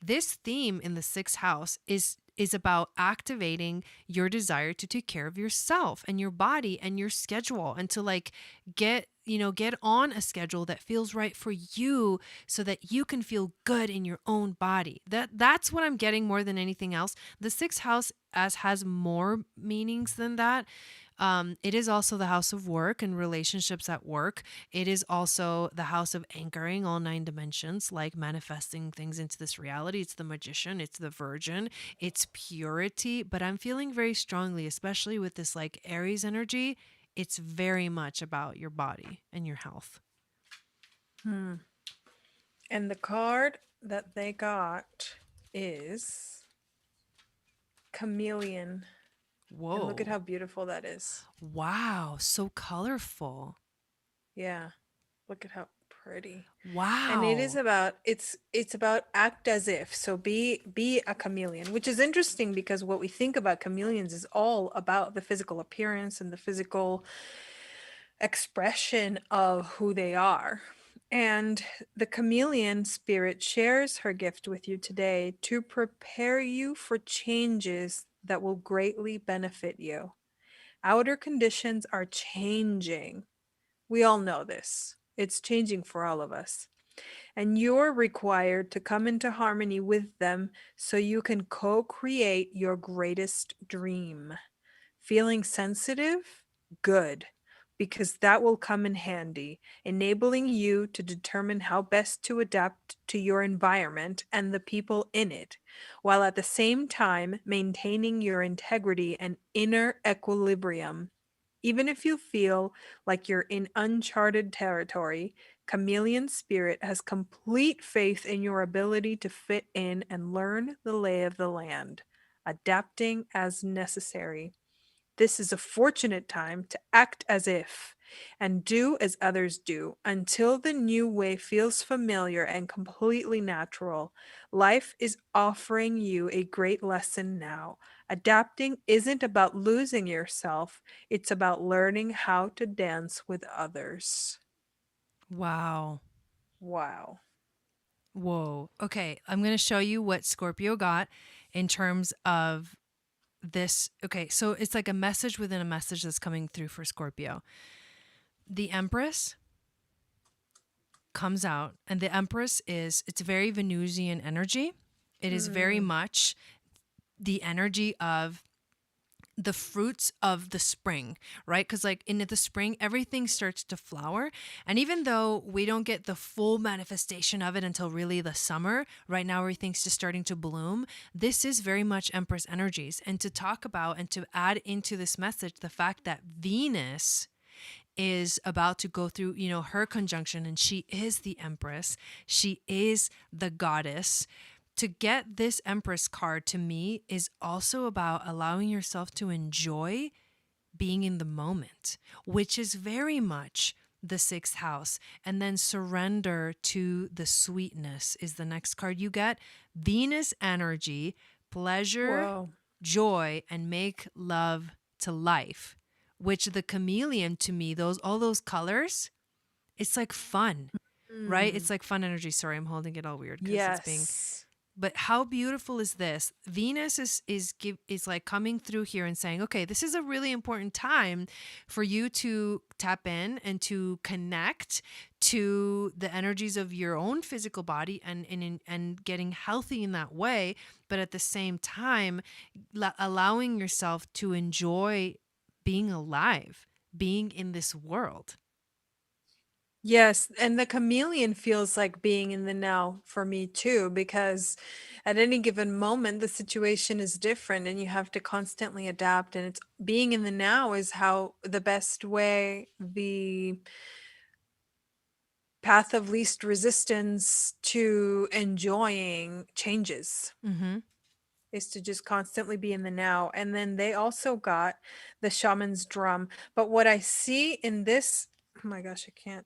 S1: This theme in the sixth house is about activating your desire to take care of yourself and your body and your schedule and to like get on a schedule that feels right for you so that you can feel good in your own body. That's what I'm getting more than anything else. The sixth house as has more meanings than that. It is also the house of work and relationships at work. It is also the house of anchoring all nine dimensions, like manifesting things into this reality. It's the magician, it's the virgin, it's purity. But I'm feeling very strongly, especially with this like Aries energy, it's very much about your body and your health.
S2: Hmm. And the card that they got is Chameleon. And look at
S1: Whoa.
S2: how beautiful that is.
S1: Wow. So colorful.
S2: Yeah. Look at how pretty. And it is
S1: Wow.
S2: about it's about act as if. So be a chameleon, which is interesting because what we think about chameleons is all about the physical appearance and the physical expression of who they are. And the chameleon spirit shares her gift with you today to prepare you for changes that will greatly benefit you. Outer conditions are changing. We all know this. It's changing for all of us. And you're required to come into harmony with them so you can co create your greatest dream. Feeling sensitive? Good, because that will come in handy, enabling you to determine how best to adapt to your environment and the people in it, while at the same time maintaining your integrity and inner equilibrium. Even if you feel like you're in uncharted territory, Chameleon Spirit has complete faith in your ability to fit in and learn the lay of the land, adapting as necessary. This is a fortunate time to act as if and do as others do until the new way feels familiar and completely natural. Life is offering you a great lesson now. Adapting isn't about losing yourself, it's about learning how to dance with others.
S1: Wow.
S2: Wow.
S1: Whoa. Okay, I'm going to show you what Scorpio got in terms of this. Okay, so it's like a message within a message that's coming through for Scorpio. The Empress comes out, and the Empress it's very Venusian energy. It is very
S2: Mm,
S1: much the energy of the fruits of the spring, right? Because like in the spring, everything starts to flower. And even though we don't get the full manifestation of it until really the summer, right now everything's just starting to bloom. This is very much Empress energies. And to talk about and to add into this message the fact that Venus is about to go through, her conjunction, and she is the Empress. She is the goddess. To get this Empress card to me is also about allowing yourself to enjoy being in the moment, which is very much the sixth house. And then surrender to the sweetness is the next card you get. Venus energy, pleasure,
S2: whoa.
S1: joy, and make love to life, which the chameleon to me, all those colors, it's like fun, right?
S2: Mm,
S1: It's like fun energy. Sorry, I'm holding it all weird because it's being,
S2: yes.
S1: but how beautiful is this? Venus is like coming through here and saying, okay, this is a really important time for you to tap in and to connect to the energies of your own physical body and getting healthy in that way, but at the same time allowing yourself to enjoy being alive, being in this world.
S2: Yes, and the chameleon feels like being in the now for me too, because at any given moment the situation is different and you have to constantly adapt. And it's being in the now is how the best way, the path of least resistance to enjoying changes
S1: Mm-hmm.
S2: is to just constantly be in the now. And then they also got the shaman's drum. But what I see in this, oh my gosh, I can't.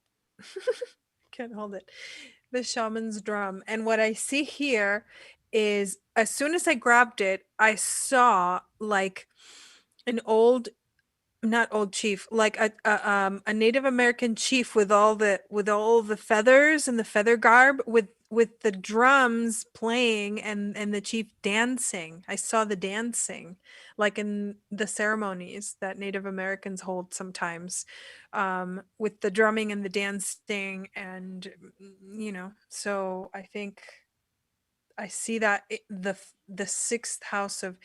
S2: Can't hold it. The shaman's drum. And what I see here is as soon as I grabbed it, I saw like an old, not old chief, like a Native American chief with all the feathers and the feather garb with the drums playing and the chief dancing. I saw the dancing like in the ceremonies that Native Americans hold sometimes, with the drumming and the dancing and so I think I see that the sixth house of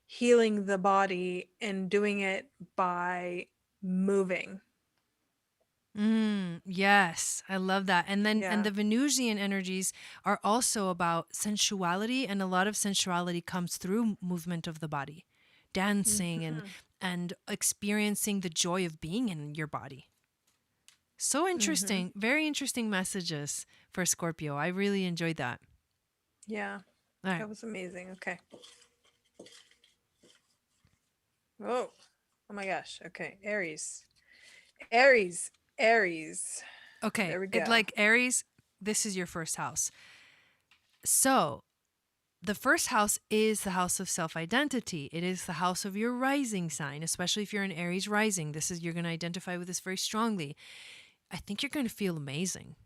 S2: healing the body and doing it by moving.
S1: Yes, I love that. And
S2: Yeah.
S1: the Venusian energies are also about sensuality, and a lot of sensuality comes through movement of the body, dancing
S2: Mhm.
S1: and experiencing the joy of being in your body. So
S2: Mhm.
S1: interesting, very interesting messages for Scorpio. I really enjoyed that.
S2: Yeah.
S1: All right.
S2: That was amazing. Okay. Oh. Oh my gosh. Okay. Aries. Aries. Aries.
S1: Okay,
S2: There we
S1: it
S2: go.
S1: like Aries, this is your first house. So, the first house is the house of self-identity. It is the house of your rising sign, especially if you're an Aries rising. You're going to identify with this very strongly. I think you're going to feel amazing.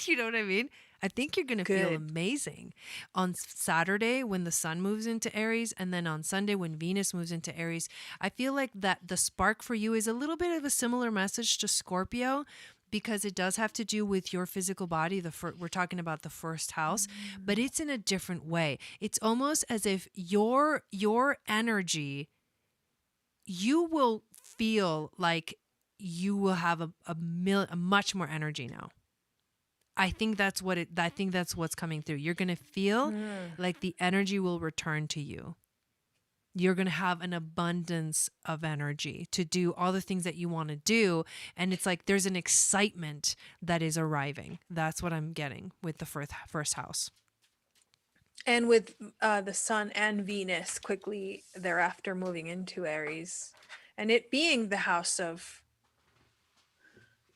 S1: You know what I mean? I think you're going to feel
S2: Good.
S1: amazing on Saturday when the sun moves into Aries, and then on Sunday when Venus moves into Aries. I feel like that the spark for you is a little bit of a similar message to Scorpio, because it does have to do with your physical body. We're talking about the first house, but it's in a different way. It's almost as if your energy, you will feel like you will have a much more energy now. I think that's what's coming through. You're going to feel
S2: Mm.
S1: like the energy will return to you. You're going to have an abundance of energy to do all the things that you want to do. And it's like there's an excitement that is arriving. That's what I'm getting with the first house.
S2: And with the Sun and Venus quickly thereafter moving into Aries, and it being the house of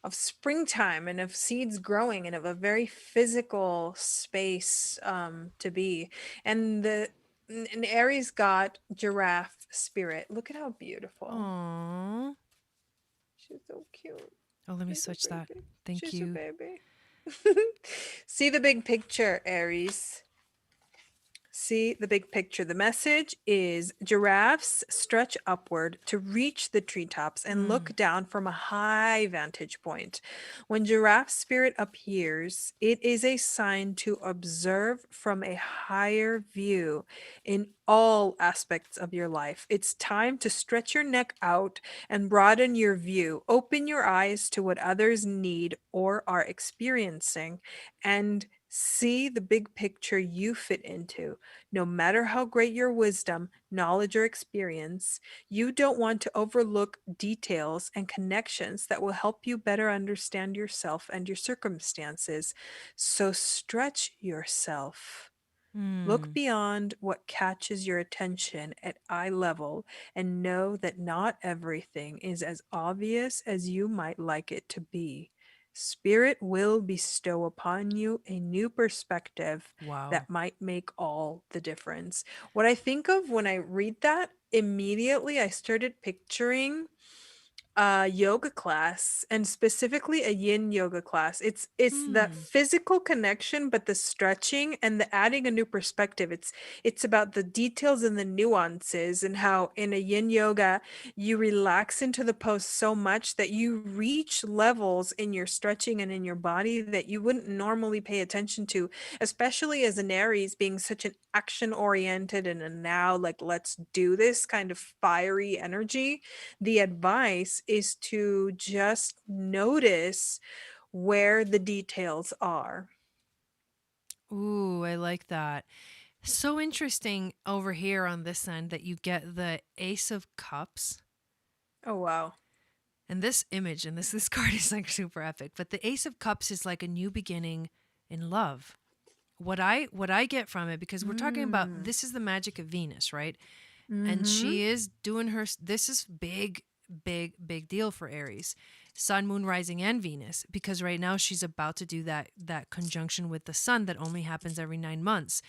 S2: springtime and of seeds growing and of a very physical space to be. And and Aries got giraffe spirit. Look at how beautiful.
S1: Aww.
S2: She's so cute.
S1: Oh, let me
S2: She's a
S1: switch that.
S2: baby.
S1: Thank
S2: She's a
S1: you.
S2: baby. See the big picture, Aries. See the big picture. The message is giraffes stretch upward to reach the treetops and
S1: Mm.
S2: look down from a high vantage point. When giraffe spirit appears, it is a sign to observe from a higher view in all aspects of your life. It's time to stretch your neck out and broaden your view. Open your eyes to what others need or are experiencing and see the big picture you fit into. No matter how great your wisdom, knowledge, or experience, you don't want to overlook details and connections that will help you better understand yourself and your circumstances. So stretch yourself. Look
S1: Mm.
S2: beyond what catches your attention at eye level and know that not everything is as obvious as you might like it to be. Spirit will bestow upon you a new perspective
S1: Wow.
S2: that might make all the difference. What I think of when I read that, immediately I started picturing a yoga class, and specifically a yin yoga class. It's that
S1: Mm.
S2: physical connection, but the stretching and the adding a new perspective. It's about the details and the nuances, and how in a yin yoga you relax into the pose so much that you reach levels in your stretching and in your body that you wouldn't normally pay attention to, especially as an Aries, being such an action oriented and a now, like, let's do this kind of fiery energy. The advice is to just notice where the details are.
S1: Ooh, I like that. So interesting over here on this end that you get the Ace of Cups.
S2: Oh, wow.
S1: And this image and this card is like super epic. But the Ace of Cups is like a new beginning in love. What I get from it, because we're talking about,
S2: Mm.
S1: this is the magic of Venus, right? And
S2: Mm-hmm.
S1: she is doing this is big, big, big deal for Aries. Sun, moon, rising, and Venus, because right now she's about to do that conjunction with the sun that only happens every 9 months.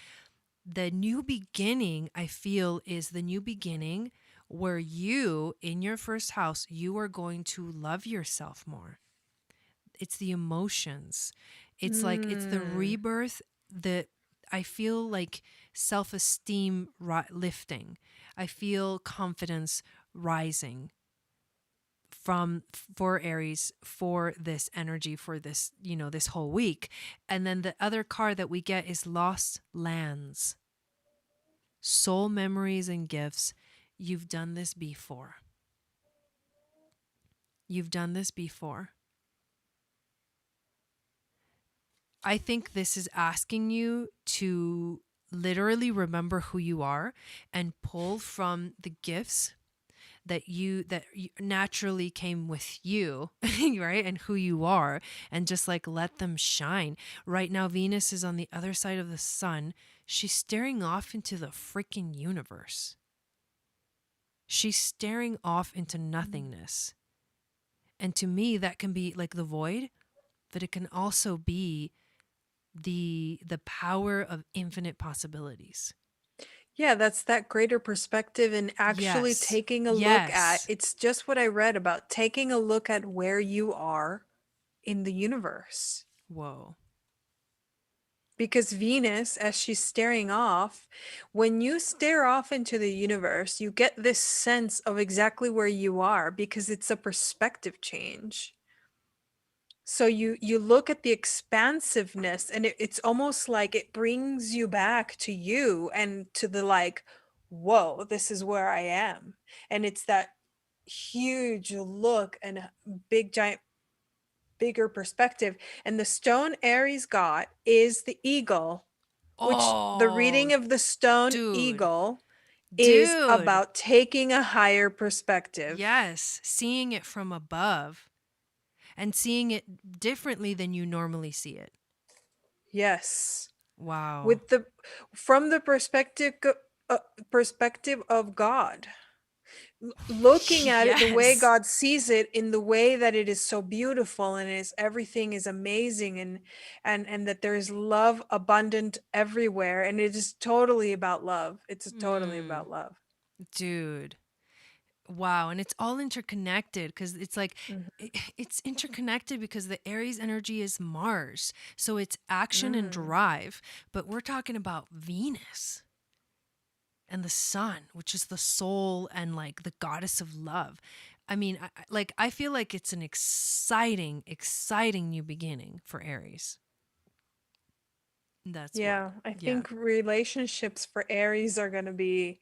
S1: The new beginning, I feel, is the new beginning where you, in your first house, you are going to love yourself more. It's the emotions. It's like it's the
S2: Mm.
S1: rebirth. The I feel like self-esteem lifting. I feel confidence rising from for Aries, for this energy, for this, this whole week. And then the other card that we get is lost lands, soul memories and gifts. You've done this before. You've done this before. I think this is asking you to literally remember who you are and pull from the gifts that you naturally came with you, right? And who you are, and just like let them shine. Right now Venus is on the other side of the sun. She's staring off into the freaking universe. She's staring off into nothingness. And to me that can be like the void, but it can also be the power of infinite possibilities.
S2: Yeah, that's that greater perspective and actually
S1: Yes.
S2: taking a look at,
S1: Yes.
S2: it's just what I read about taking a look at where you are in the universe.
S1: Whoa.
S2: Because Venus, as she's staring off, when you stare off into the universe, you get this sense of exactly where you are because it's a perspective change. So you look at the expansiveness, and it's almost like it brings you back to you and to the like, whoa, this is where I am. And it's that huge look and a big giant bigger perspective. And the stone Aries got is the eagle, which the
S1: Oh,
S2: reading of the stone
S1: dude.
S2: eagle is
S1: Dude.
S2: about taking a higher perspective.
S1: Yes, seeing it from above and seeing it differently than you normally see it.
S2: Yes.
S1: Wow.
S2: With the from the uh, perspective of God. Looking at it the way
S1: Yes.
S2: God sees it, in the way that it is so beautiful and is everything is amazing, and that there is love abundant everywhere, and it is totally about love. It's totally
S1: Mm,
S2: about love.
S1: dude. Wow. And it's all interconnected because it's like,
S2: Mhm.
S1: it's interconnected because the Aries energy is Mars. So it's action and
S2: Mm.
S1: drive. But we're talking about Venus and the sun, which is the soul and like the goddess of love. I mean, I feel like it's an exciting, exciting new beginning for Aries. That's what.
S2: Yeah, I
S1: Yeah.
S2: think relationships for Aries are going to be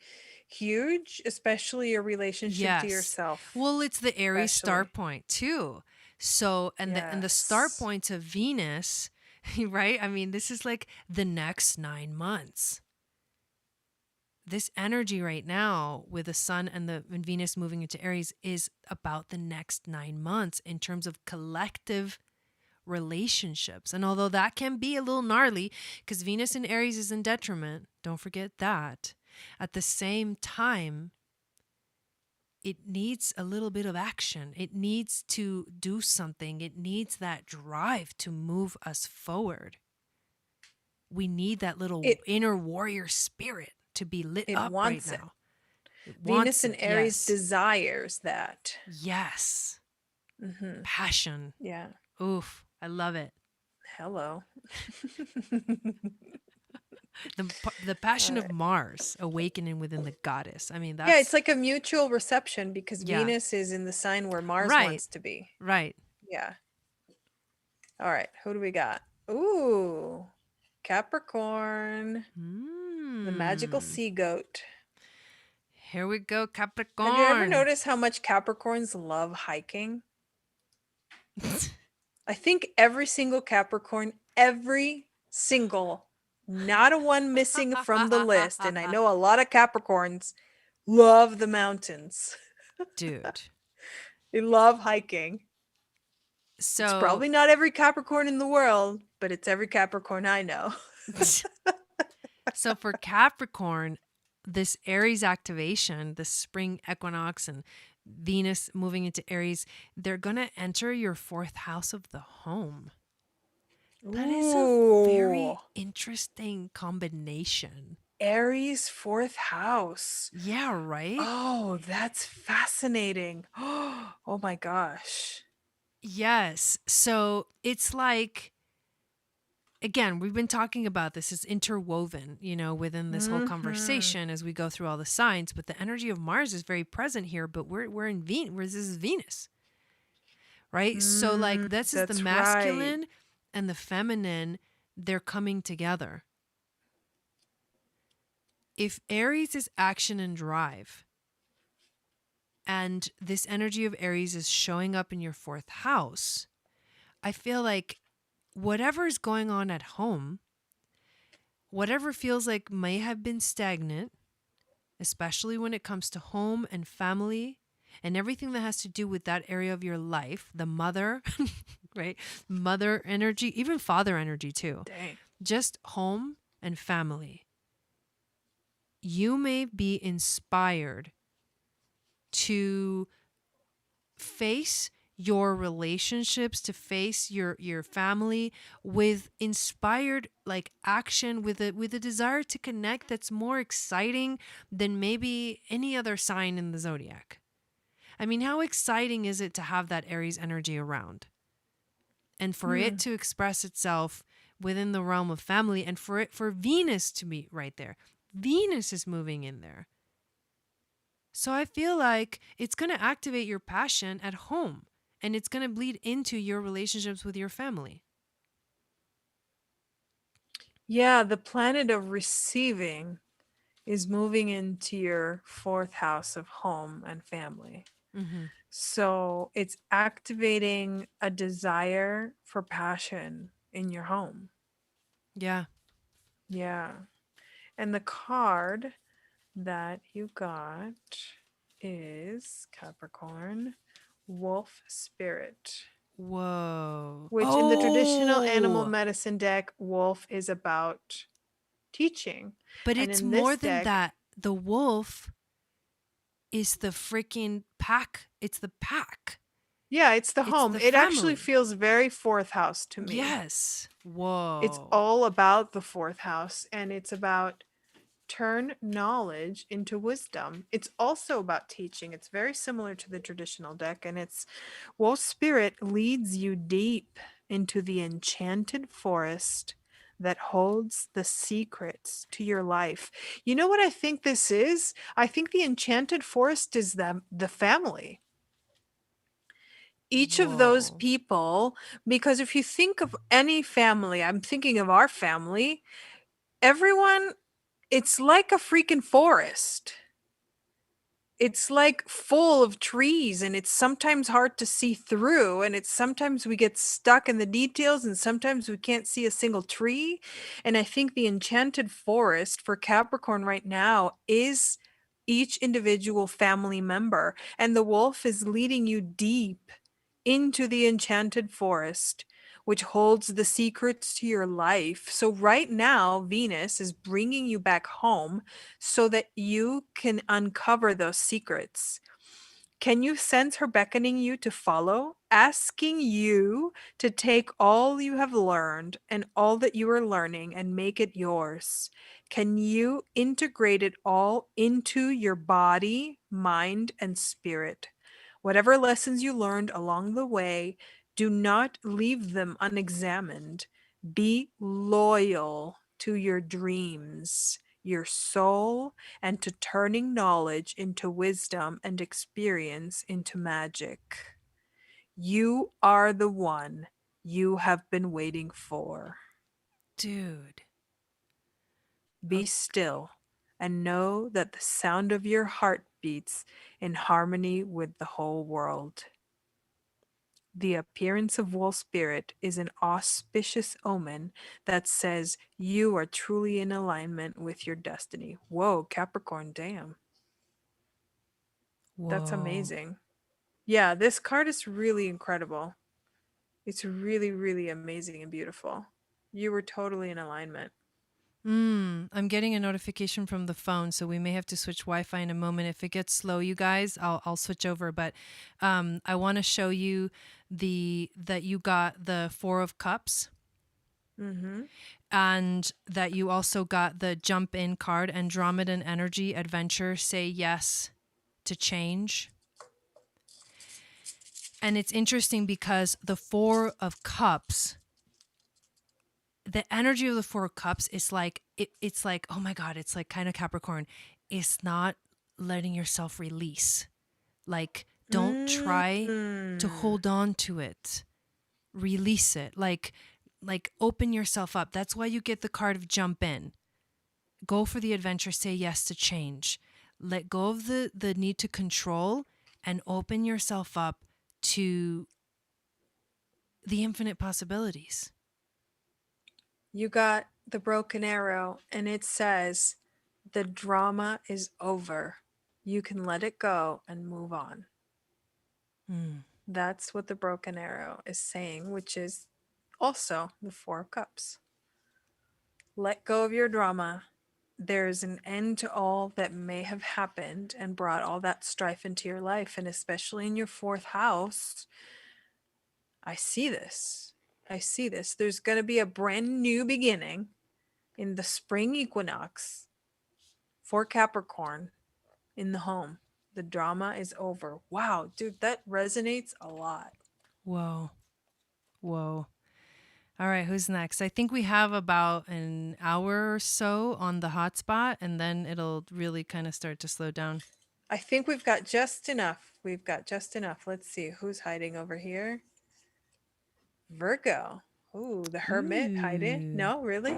S2: huge, especially your relationship to
S1: Yes.
S2: yourself,
S1: Well, it's the Aries start
S2: especially.
S1: point too. So, and the start
S2: Yes.
S1: points of Venus, right? I mean, this is like the next 9 months. This energy right now with the sun and Venus moving into Aries is about the next 9 months in terms of collective relationships. And although that can be a little gnarly because Venus in Aries is in detriment, don't forget that. At the same time, it needs a little bit of action. It needs to do something. It needs that drive to move us forward. We need that little
S2: It
S1: inner warrior spirit to be lit
S2: it
S1: up right
S2: wants it.
S1: now. It
S2: Venus
S1: wants
S2: and
S1: it.
S2: Aries
S1: Yes.
S2: desires that.
S1: Yes.
S2: Hmm.
S1: Passion.
S2: Yeah.
S1: Oof. I love it.
S2: Hello.
S1: The
S2: All
S1: passion of
S2: right.
S1: Mars awakening within the goddess. I mean,
S2: Yeah, it's
S1: that's,
S2: like a mutual reception because
S1: yeah.
S2: Venus is in the sign where Mars
S1: Right.
S2: wants to be.
S1: Right.
S2: Yeah. All right. Who do we got? Ooh, Capricorn, the magical
S1: Hmm.
S2: sea goat.
S1: Here we go,
S2: Have you ever
S1: Capricorn.
S2: noticed how much Capricorns love hiking? I think every single Capricorn, every single, not a one missing from the list, and I know a lot of Capricorns love the mountains.
S1: Dude.
S2: They love hiking. It's
S1: So,
S2: probably not every Capricorn in the world, but it's every Capricorn I know.
S1: so for Capricorn, this Aries activation, the spring equinox and Venus moving into Aries, they're going to enter your fourth house of the home. That is a
S2: Ooh,
S1: very interesting combination.
S2: Aries fourth house.
S1: Yeah, right?
S2: Oh, that's fascinating. Oh my gosh.
S1: Yes. So it's like, again, we've been talking about this is interwoven, within this whole
S2: Hmm.
S1: conversation as we go through all the signs. But the energy of Mars is very present here. But we're in Venus. This is Venus, right? So like this is the
S2: That's right.
S1: masculine and the feminine. They're coming together. If Aries is action and drive, and this energy of Aries is showing up in your fourth house, I feel like whatever is going on at home, whatever feels like may have been stagnant, especially when it comes to home and family and everything that has to do with that area of your life, the mother, right? Mother energy, even father energy too.
S2: Dang.
S1: Just home and family. You may be inspired to face your relationships, to face your family with inspired like action, with a desire to connect that's more exciting than maybe any other sign in the zodiac. I mean, how exciting is it to have that Aries energy around and for it
S2: Hmm.
S1: to express itself within the realm of family, and for Venus to be right there. Venus is moving in there. So I feel like it's going to activate your passion at home and it's going to bleed into your relationships with your family.
S2: Yeah, the planet of receiving is moving into your fourth house of home and family.
S1: Mm-hmm.
S2: So it's activating a desire for passion in your home.
S1: Yeah.
S2: Yeah. And the card that you got is Capricorn, Wolf Spirit,
S1: Whoa.
S2: which in the traditional animal
S1: Oh,
S2: medicine deck, wolf is about teaching.
S1: but
S2: And
S1: it's
S2: in
S1: more
S2: this
S1: than
S2: deck,
S1: that. The wolf is the freaking pack. It's the pack.
S2: yeah, it's the
S1: It's
S2: home.
S1: the
S2: It actually
S1: family.
S2: feels very fourth house to me.
S1: Yes.
S2: It's
S1: Whoa.
S2: all about the fourth house, and it's about turn knowledge into wisdom. It's also about teaching. It's very similar to the traditional deck, and it's Wolf Spirit leads you deep into the enchanted forest that holds the secrets to your life. You know what I think this is? I think the enchanted forest is the family. Each of those
S1: Whoa.
S2: people, because if you think of any family, I'm thinking of our family, everyone, it's like a freaking forest. It's like full of trees, and it's sometimes hard to see through, and it's sometimes we get stuck in the details, and sometimes we can't see a single tree. And I think the enchanted forest for Capricorn right now is each individual family member, and the wolf is leading you deep into the enchanted forest, which holds the secrets to your life. So, right now, Venus is bringing you back home so that you can uncover those secrets. Can you sense her beckoning you to follow, asking you to take all you have learned and all that you are learning and make it yours? Can you integrate it all into your body, mind, and spirit? Whatever lessons you learned along the way, do not leave them unexamined. Be loyal to your dreams, your soul, and to turning knowledge into wisdom and experience into magic. You are the one you have been waiting for.
S1: Dude.
S2: Be still and know that the sound of your heart beats in harmony with the whole world. The appearance of Wolf Spirit is an auspicious omen that says you are truly in alignment with your destiny. Whoa, Capricorn, damn. That's
S1: Whoa.
S2: amazing. Yeah, this card is really incredible. It's really, really amazing and beautiful. You were totally in alignment.
S1: I'm getting a notification from the phone, so we may have to switch Wi-Fi in a moment. If it gets slow, you guys, I'll switch over. But I want to show you that you got the Four of Cups,
S2: Mm-hmm.
S1: and that you also got the Jump In card, Andromedan energy, adventure, say yes to change. And it's interesting because the Four of Cups, the energy of the Four of Cups is like it's like, oh my god, it's like kind of Capricorn. It's not letting yourself release. Like, don't try to
S2: Mm-hmm.
S1: hold on to it. Release it. Like open yourself up. That's why you get the card of Jump In. Go for the adventure, say yes to change. Let go of the need to control and open yourself up to the infinite possibilities.
S2: You got the broken arrow, and it says, the drama is over. You can let it go and move on.
S1: Mm.
S2: That's what the broken arrow is saying, which is also the Four of Cups. Let go of your drama. There's an end to all that may have happened and brought all that strife into your life. And especially in your fourth house, I see this. I see this. There's going to be a brand new beginning in the spring equinox for Capricorn in the home. The drama is over. Wow, dude, that resonates a lot.
S1: Whoa. Whoa. All right, who's next? I think we have about an hour or so on the hotspot, and then it'll really kind of start to slow down.
S2: I think we've got just enough. We've got just enough. Let's see who's hiding over here. Virgo. Ooh, the hermit hiding.
S1: Ooh.
S2: No, really?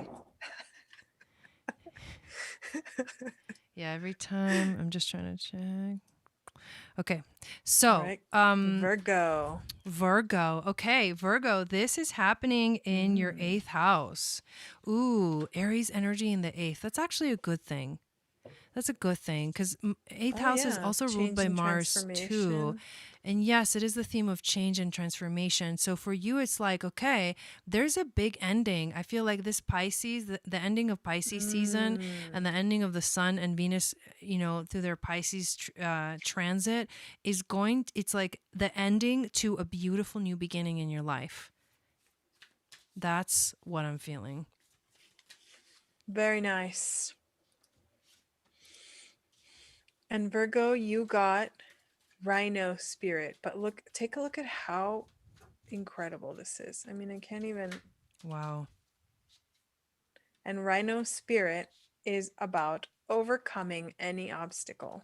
S1: Yeah, every time I'm just trying to check. Okay.
S2: All
S1: So,
S2: right. Virgo.
S1: Virgo. Okay, Virgo, this is happening in your
S2: Mm.
S1: eighth house. Ooh, Aries energy in the eighth. That's actually a good thing. That's a good thing because eighth
S2: Oh,
S1: house is
S2: yeah.
S1: also ruled
S2: Change
S1: by
S2: and
S1: Mars too.
S2: transformation.
S1: And yes, it is the theme of change and transformation. So for you, it's like, okay, there's a big ending. I feel like this Pisces, the ending of Pisces season
S2: Mm.
S1: and the ending of the Sun and Venus, through their Pisces transit is it's like the ending to a beautiful new beginning in your life. That's what I'm feeling.
S2: Very nice. And Virgo, you got Rhino spirit. But look, take a look at how incredible this is. I mean, I can't even.
S1: Wow.
S2: And Rhino spirit is about overcoming any obstacle.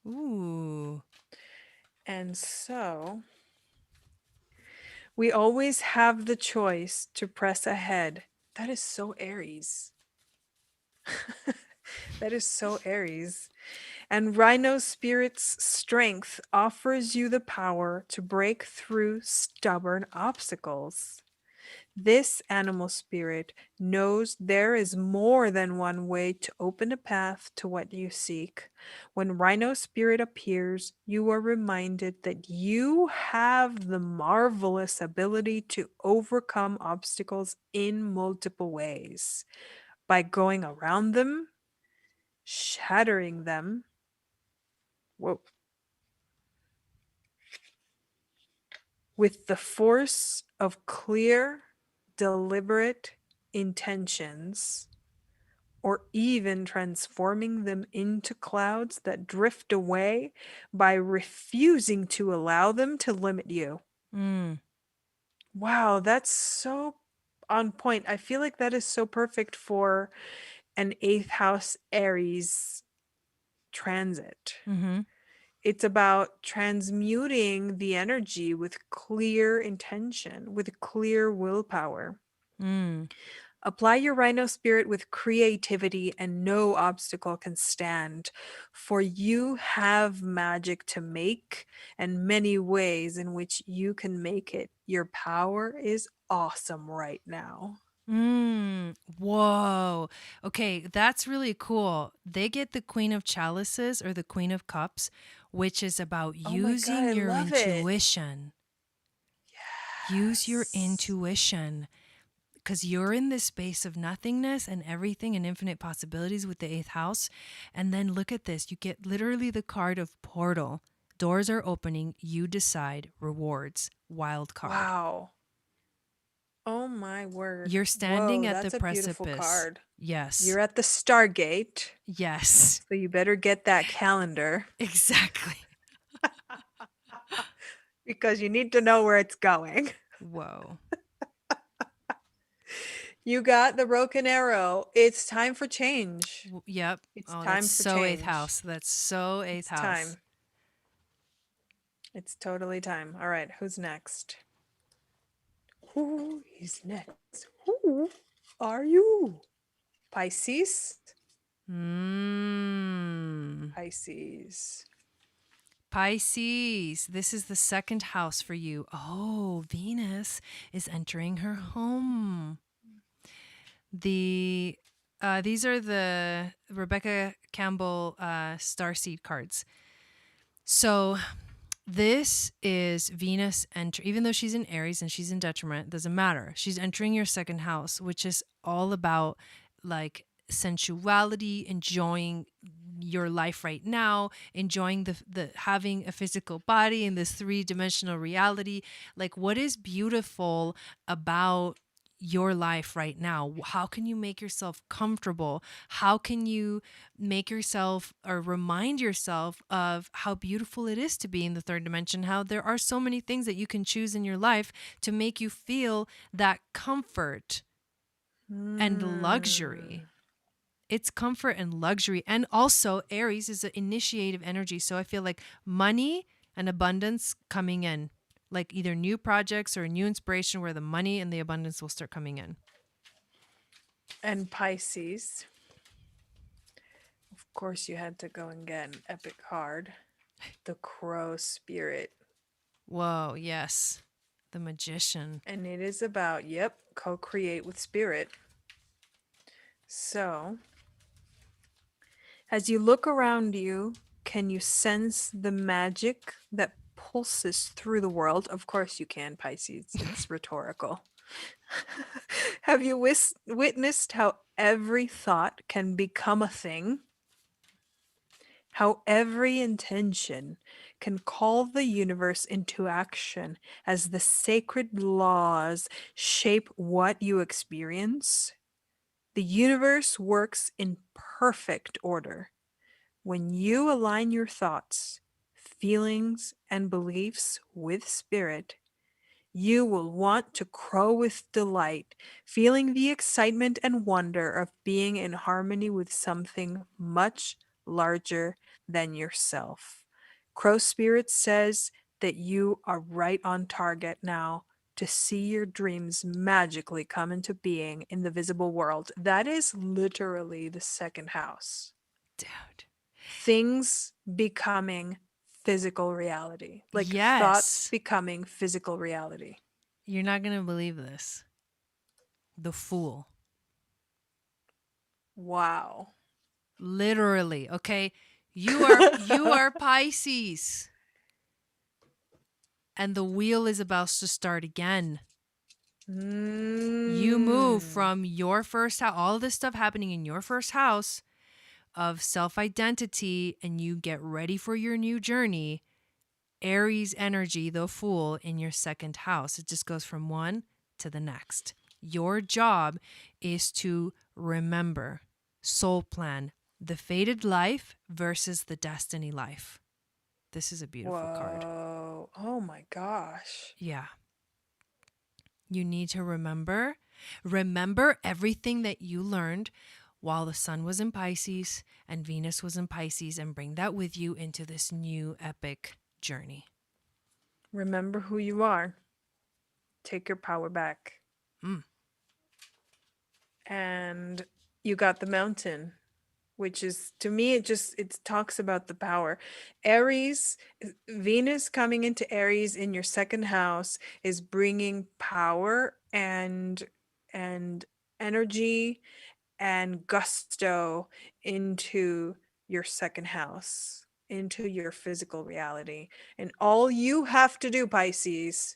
S1: Ooh.
S2: And so we always have the choice to press ahead. That is so Aries. That is so Aries. And Rhino Spirit's strength offers you the power to break through stubborn obstacles. This animal spirit knows there is more than one way to open a path to what you seek. When Rhino Spirit appears, you are reminded that you have the marvelous ability to overcome obstacles in multiple ways by going around them, shattering them. Whoa. With the force of clear, deliberate intentions, or even transforming them into clouds that drift away by refusing to allow them to limit you.
S1: Mm.
S2: Wow, that's so on point. I feel like that is so perfect for an eighth house Aries transit.
S1: Mm-hmm.
S2: It's about transmuting the energy with clear intention, with clear willpower.
S1: Mm.
S2: Apply your rhino spirit with creativity, and no obstacle can stand. For you have magic to make, and many ways in which you can make it. Your power is awesome right now.
S1: Mm, whoa. Okay, that's really cool. They get the Queen of Chalices or the Queen of Cups, which is about
S2: Oh my God,
S1: using
S2: I
S1: your
S2: love it.
S1: intuition. Use your
S2: Yes.
S1: intuition because you're in this space of nothingness and everything and infinite possibilities with the eighth house. And then look at this. You get literally the card of portal. Doors are opening. You decide rewards. Wild card.
S2: Wow. Oh my word.
S1: You're standing
S2: Whoa,
S1: at the
S2: that's a beautiful
S1: precipice.
S2: card.
S1: Yes.
S2: You're at the Stargate,
S1: Yes.
S2: so you better get that calendar
S1: Exactly.
S2: because you need to know where it's going.
S1: Whoa.
S2: You got the broken arrow. It's time for change.
S1: Yep.
S2: It's
S1: Oh, that's
S2: time for
S1: so eighth
S2: change.
S1: house. That's so eighth
S2: It's
S1: house.
S2: time. It's totally time. All right, who's next? Who is next? Who are you? Pisces?
S1: Mm.
S2: Pisces.
S1: Pisces. This is the second house for you. Oh, Venus is entering her home. These are the Rebecca Campbell starseed cards. So this is Venus even though she's in Aries and she's in detriment, doesn't matter. She's entering your second house, which is all about like sensuality, enjoying your life right now, enjoying the having a physical body in this three-dimensional reality. Like what is beautiful about your life right now? How can you make yourself comfortable? How can you make yourself or remind yourself of how beautiful it is to be in the third dimension? How there are so many things that you can choose in your life to make you feel that comfort and
S2: Hmm.
S1: luxury. it's comfort and luxury. And also Aries is an initiative energy. So I feel like money and abundance coming in, like either new projects or new inspiration where the money and the abundance will start coming in.
S2: And Pisces. Of course, you had to go and get an epic card. The Crow Spirit.
S1: Whoa, yes. The Magician.
S2: And it is about, yep, co-create with spirit. So, as you look around you, can you sense the magic that pulses through the world? Of course you can, Pisces. It's rhetorical. Have you witnessed how every thought can become a thing? How every intention can call the universe into action as the sacred laws shape what you experience? The universe works in perfect order. When you align your thoughts, feelings, and beliefs with spirit, you will want to crow with delight, feeling the excitement and wonder of being in harmony with something much larger than yourself. Crow Spirit says that you are right on target now to see your dreams magically come into being in the visible world. That is literally the second house.
S1: Dude.
S2: Things becoming physical reality, like thoughts
S1: Yes.
S2: becoming physical reality.
S1: You're not going to believe this. The Fool.
S2: Wow.
S1: Literally, okay? You are Pisces. And the wheel is about to start again. You move from your first house, all this stuff happening in your first house of self-identity, and you get ready for your new journey. Aries energy, the Fool, in your second house. It just goes from one to the next. Your job is to remember, soul plan, the fated life versus the destiny life. This is a beautiful card.
S2: Whoa. Oh my gosh.
S1: Yeah. You need to remember everything that you learned while the sun was in Pisces and Venus was in Pisces, and bring that with you into this new epic journey.
S2: Remember who you are. Take your power back.
S1: Mm.
S2: And you got the mountain, which is, to me, it talks about the power. Aries, Venus coming into Aries in your second house is bringing power and energy and gusto into your second house, into your physical reality. And all you have to do, Pisces,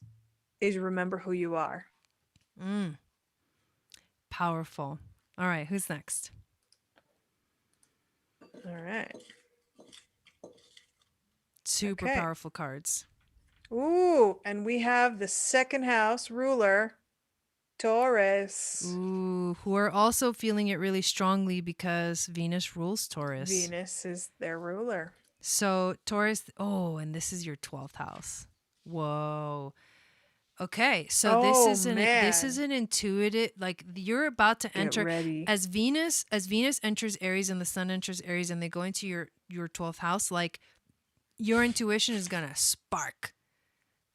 S2: is remember who you are.
S1: Mm. Powerful. All right, who's next?
S2: All right.
S1: Super
S2: Okay.
S1: powerful cards.
S2: Ooh, and we have the second house ruler, Taurus.
S1: Ooh, who are also feeling it really strongly because Venus rules Taurus.
S2: Venus is their ruler.
S1: So Taurus, oh, and this is your 12th house. Whoa. Okay, so this is an intuitive, like you're about to enter
S2: ready.
S1: as Venus enters Aries and the sun enters Aries and they go into your 12th house, like your intuition is going to spark.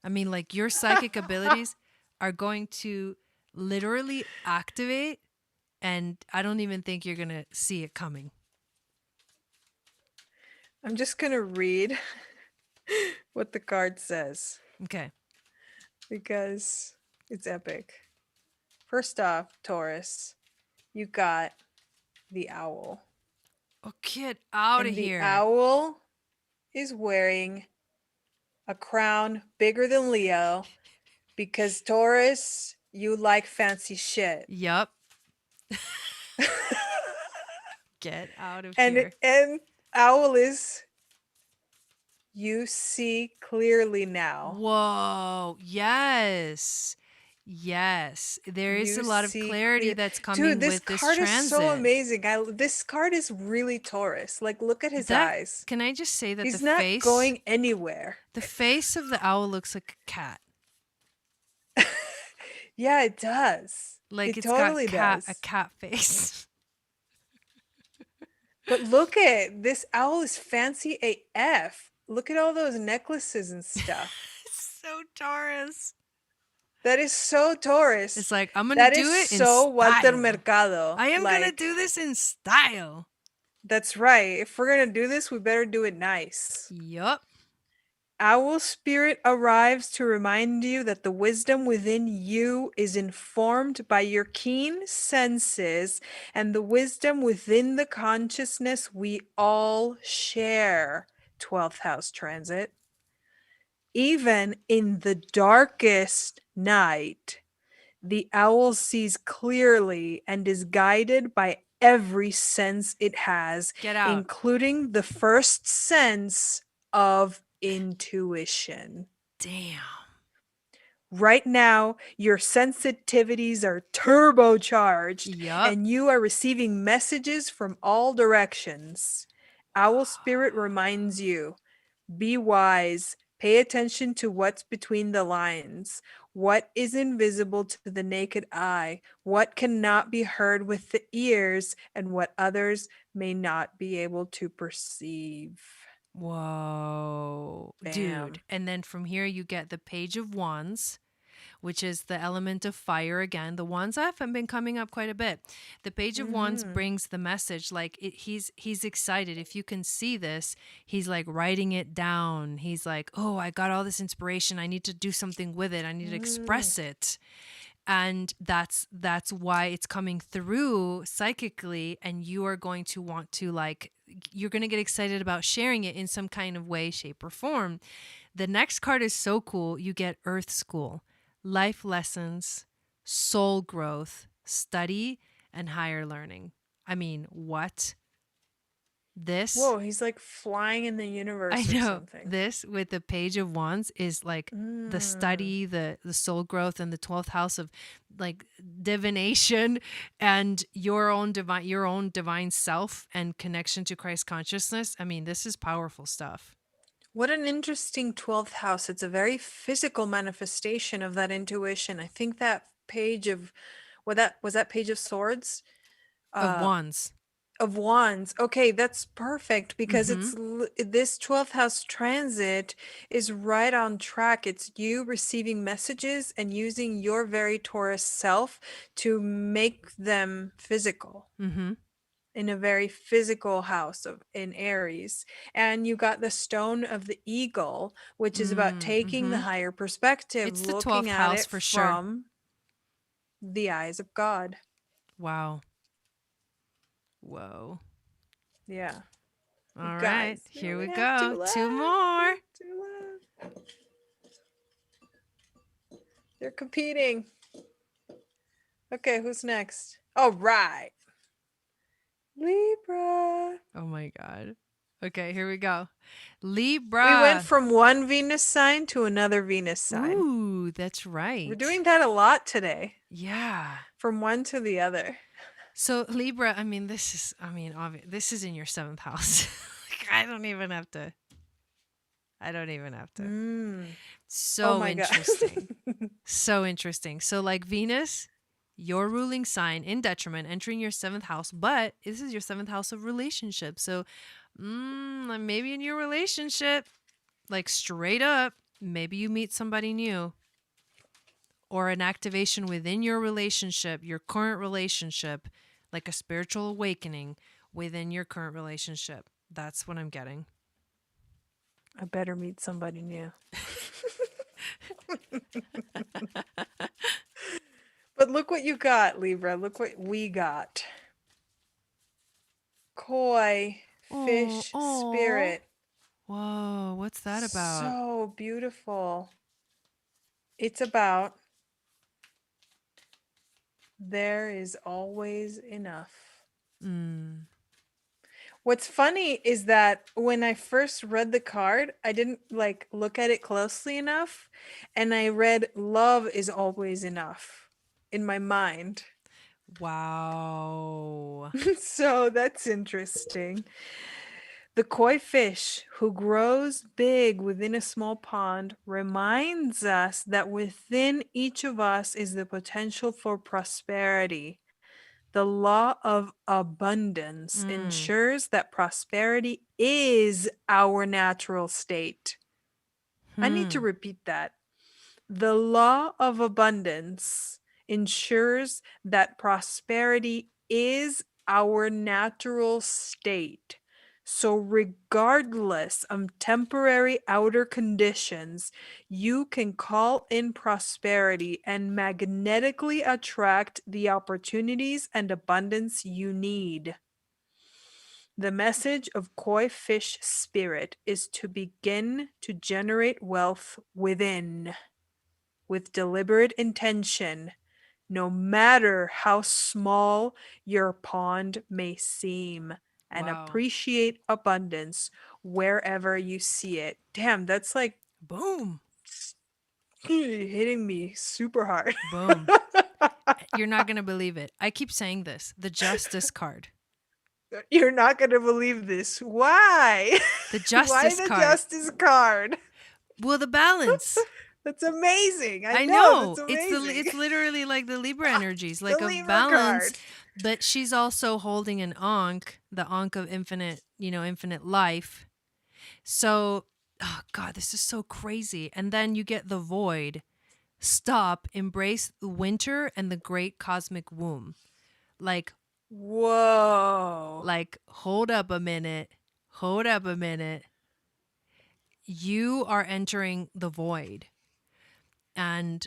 S1: I mean, like your psychic abilities are going to literally activate, and I don't even think you're going to see it coming.
S2: I'm just going to read what the card says
S1: Okay.
S2: because it's epic. First off, Taurus, you got the owl.
S1: Oh, get out of here.
S2: The owl is wearing a crown bigger than Leo because Taurus, you like fancy shit.
S1: Yup. Get out of here.
S2: And owl is, you see clearly now.
S1: Whoa. Yes. Yes. There is a lot of clarity that's coming
S2: this
S1: with this
S2: card
S1: transit.
S2: is so amazing. This card is really Taurus. Like, look at his eyes.
S1: Can I just say that
S2: He's
S1: the
S2: not
S1: face
S2: going anywhere.
S1: The face of the owl looks like a cat.
S2: Yeah, it does.
S1: Like
S2: it
S1: it's
S2: totally
S1: got
S2: does.
S1: a cat face.
S2: But look at this owl is fancy AF. Look at all those necklaces and stuff.
S1: So Taurus.
S2: That is so Taurus.
S1: It's like, I'm gonna
S2: That is
S1: do it in
S2: so Walter
S1: style.
S2: Mercado.
S1: I am gonna
S2: Like,
S1: do this in style.
S2: that's right. If we're gonna do this, we better do it nice.
S1: Yup.
S2: Owl spirit arrives to remind you that the wisdom within you is informed by your keen senses and the wisdom within the consciousness we all share. 12th house transit. Even in the darkest night, the owl sees clearly and is guided by every sense it has,
S1: Get out.
S2: including the first sense of intuition.
S1: Damn.
S2: Right now, your sensitivities are turbocharged
S1: Yup.
S2: and you are receiving messages from all directions. Owl Spirit reminds you, be wise, pay attention to what's between the lines, what is invisible to the naked eye, what cannot be heard with the ears, and what others may not be able to perceive.
S1: Whoa. Dude.
S2: Bam.
S1: And then from here, you get the Page of Wands, which is the element of fire again. The wands have been coming up quite a bit. The Page of Wands
S2: Mhm.
S1: brings the message, like he's excited. If you can see this, he's like writing it down. He's like, oh, I got all this inspiration. I need to do something with it. I need to
S2: Mm.
S1: express it. And that's why it's coming through psychically, and you are going to want to, like, you're going to get excited about sharing it in some kind of way, shape, or form. The next card is so cool. You get Earth School, life lessons, soul growth, study, and higher learning. I mean, what? This,
S2: Whoa, he's like flying in the
S1: I
S2: universe or
S1: know,
S2: something.
S1: this with the Page of Wands is like the
S2: Mm.
S1: study, the soul growth, and the 12th house of like divination and your own divine self and connection to Christ consciousness. I mean, this is powerful stuff.
S2: What an interesting 12th house. It's a very physical manifestation of that intuition. I think that page of what that was that page of swords?
S1: Of
S2: Uh
S1: Wands.
S2: of wands. Okay, that's perfect because
S1: Mm-hmm.
S2: this 12th house transit is right on track. It's you receiving messages and using your very Taurus self to make them physical
S1: Mm-hmm.
S2: in a very physical house of in Aries. And you got the stone of the eagle, which is about taking the
S1: Mm-hmm.
S2: higher perspective,
S1: It's the
S2: looking
S1: 12th
S2: at
S1: house
S2: it
S1: for sure.
S2: from the eyes of God.
S1: Wow. Whoa.
S2: Yeah. You
S1: All right,
S2: guys, we
S1: here we
S2: only have
S1: go.
S2: two
S1: Two
S2: left. We
S1: more.
S2: have two left. They're competing. Okay, who's next? All right. Libra.
S1: Oh my God. Okay, here we go.
S2: We went
S1: Libra.
S2: from one Venus sign to another Venus sign.
S1: Ooh, that's
S2: We're
S1: right.
S2: doing that a lot today,
S1: Yeah.
S2: from one to the other.
S1: So Libra, I mean, this is in your seventh house. Like, I don't even have to.
S2: Mm. Oh
S1: So
S2: my God.
S1: interesting. So interesting. So, like, Venus, your ruling sign in detriment, entering your seventh house, but this is your seventh house of relationship. So, like, maybe in your relationship, like, straight up, maybe you meet somebody new, or an activation within your relationship, your current relationship, like a spiritual awakening within your current relationship. That's what I'm getting.
S2: I better meet somebody new. But look what you got, Libra. Look what we got. Koi
S1: Oh,
S2: fish
S1: oh.
S2: spirit.
S1: Whoa, what's that about?
S2: So beautiful. It's about there is always enough.
S1: Mm.
S2: What's funny is that when I first read the card, I didn't like look at it closely enough, and I read love is always enough in my mind.
S1: Wow.
S2: So that's interesting. The koi fish who grows big within a small pond reminds us that within each of us is the potential for prosperity. The law of abundance
S1: Mm.
S2: ensures that prosperity is our natural state. I need to
S1: Hmm.
S2: repeat that. The law of abundance ensures that prosperity is our natural state. So, regardless of temporary outer conditions, you can call in prosperity and magnetically attract the opportunities and abundance you need. The message of koi fish spirit is to begin to generate wealth within with deliberate intention, no matter how small your pond may seem, and
S1: Wow.
S2: appreciate abundance wherever you see it. Damn, that's like
S1: Boom.
S2: hitting me super hard.
S1: Boom. You're not going to believe it. I keep saying this, the justice card.
S2: You're not going to believe this. Why?
S1: The
S2: Why
S1: justice
S2: the
S1: card.
S2: justice card?
S1: Well, the balance.
S2: That's amazing. I
S1: I
S2: know, that's
S1: know.
S2: amazing.
S1: It's literally like the Libra energies,
S2: The
S1: like of
S2: Libra
S1: balance,
S2: card.
S1: but she's also holding an ankh, the ankh of infinite, infinite life. So, oh god, this is so crazy. And then you get the void. Stop, embrace the winter and the great cosmic womb. Like
S2: Whoa.
S1: hold up a minute. Hold up a minute. You are entering the void. And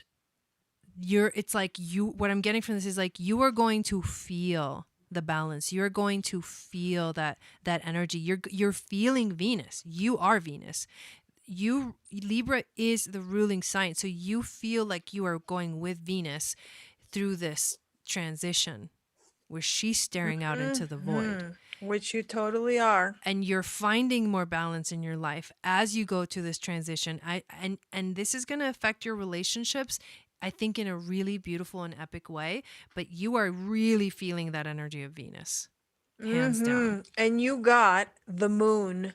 S1: it's like what I'm getting from this is like you are going to feel the balance. You're going to feel that energy. You're feeling Venus. You are Venus. Libra is the ruling sign. So you feel like you are going with Venus through this transition where she's staring out into the void.
S2: Mhm. Which you totally are.
S1: And you're finding more balance in your life as you go to this transition. And this is going to affect your relationships, I think, in a really beautiful and epic way, but you are really feeling that energy of Venus, hands down.
S2: And you got the moon,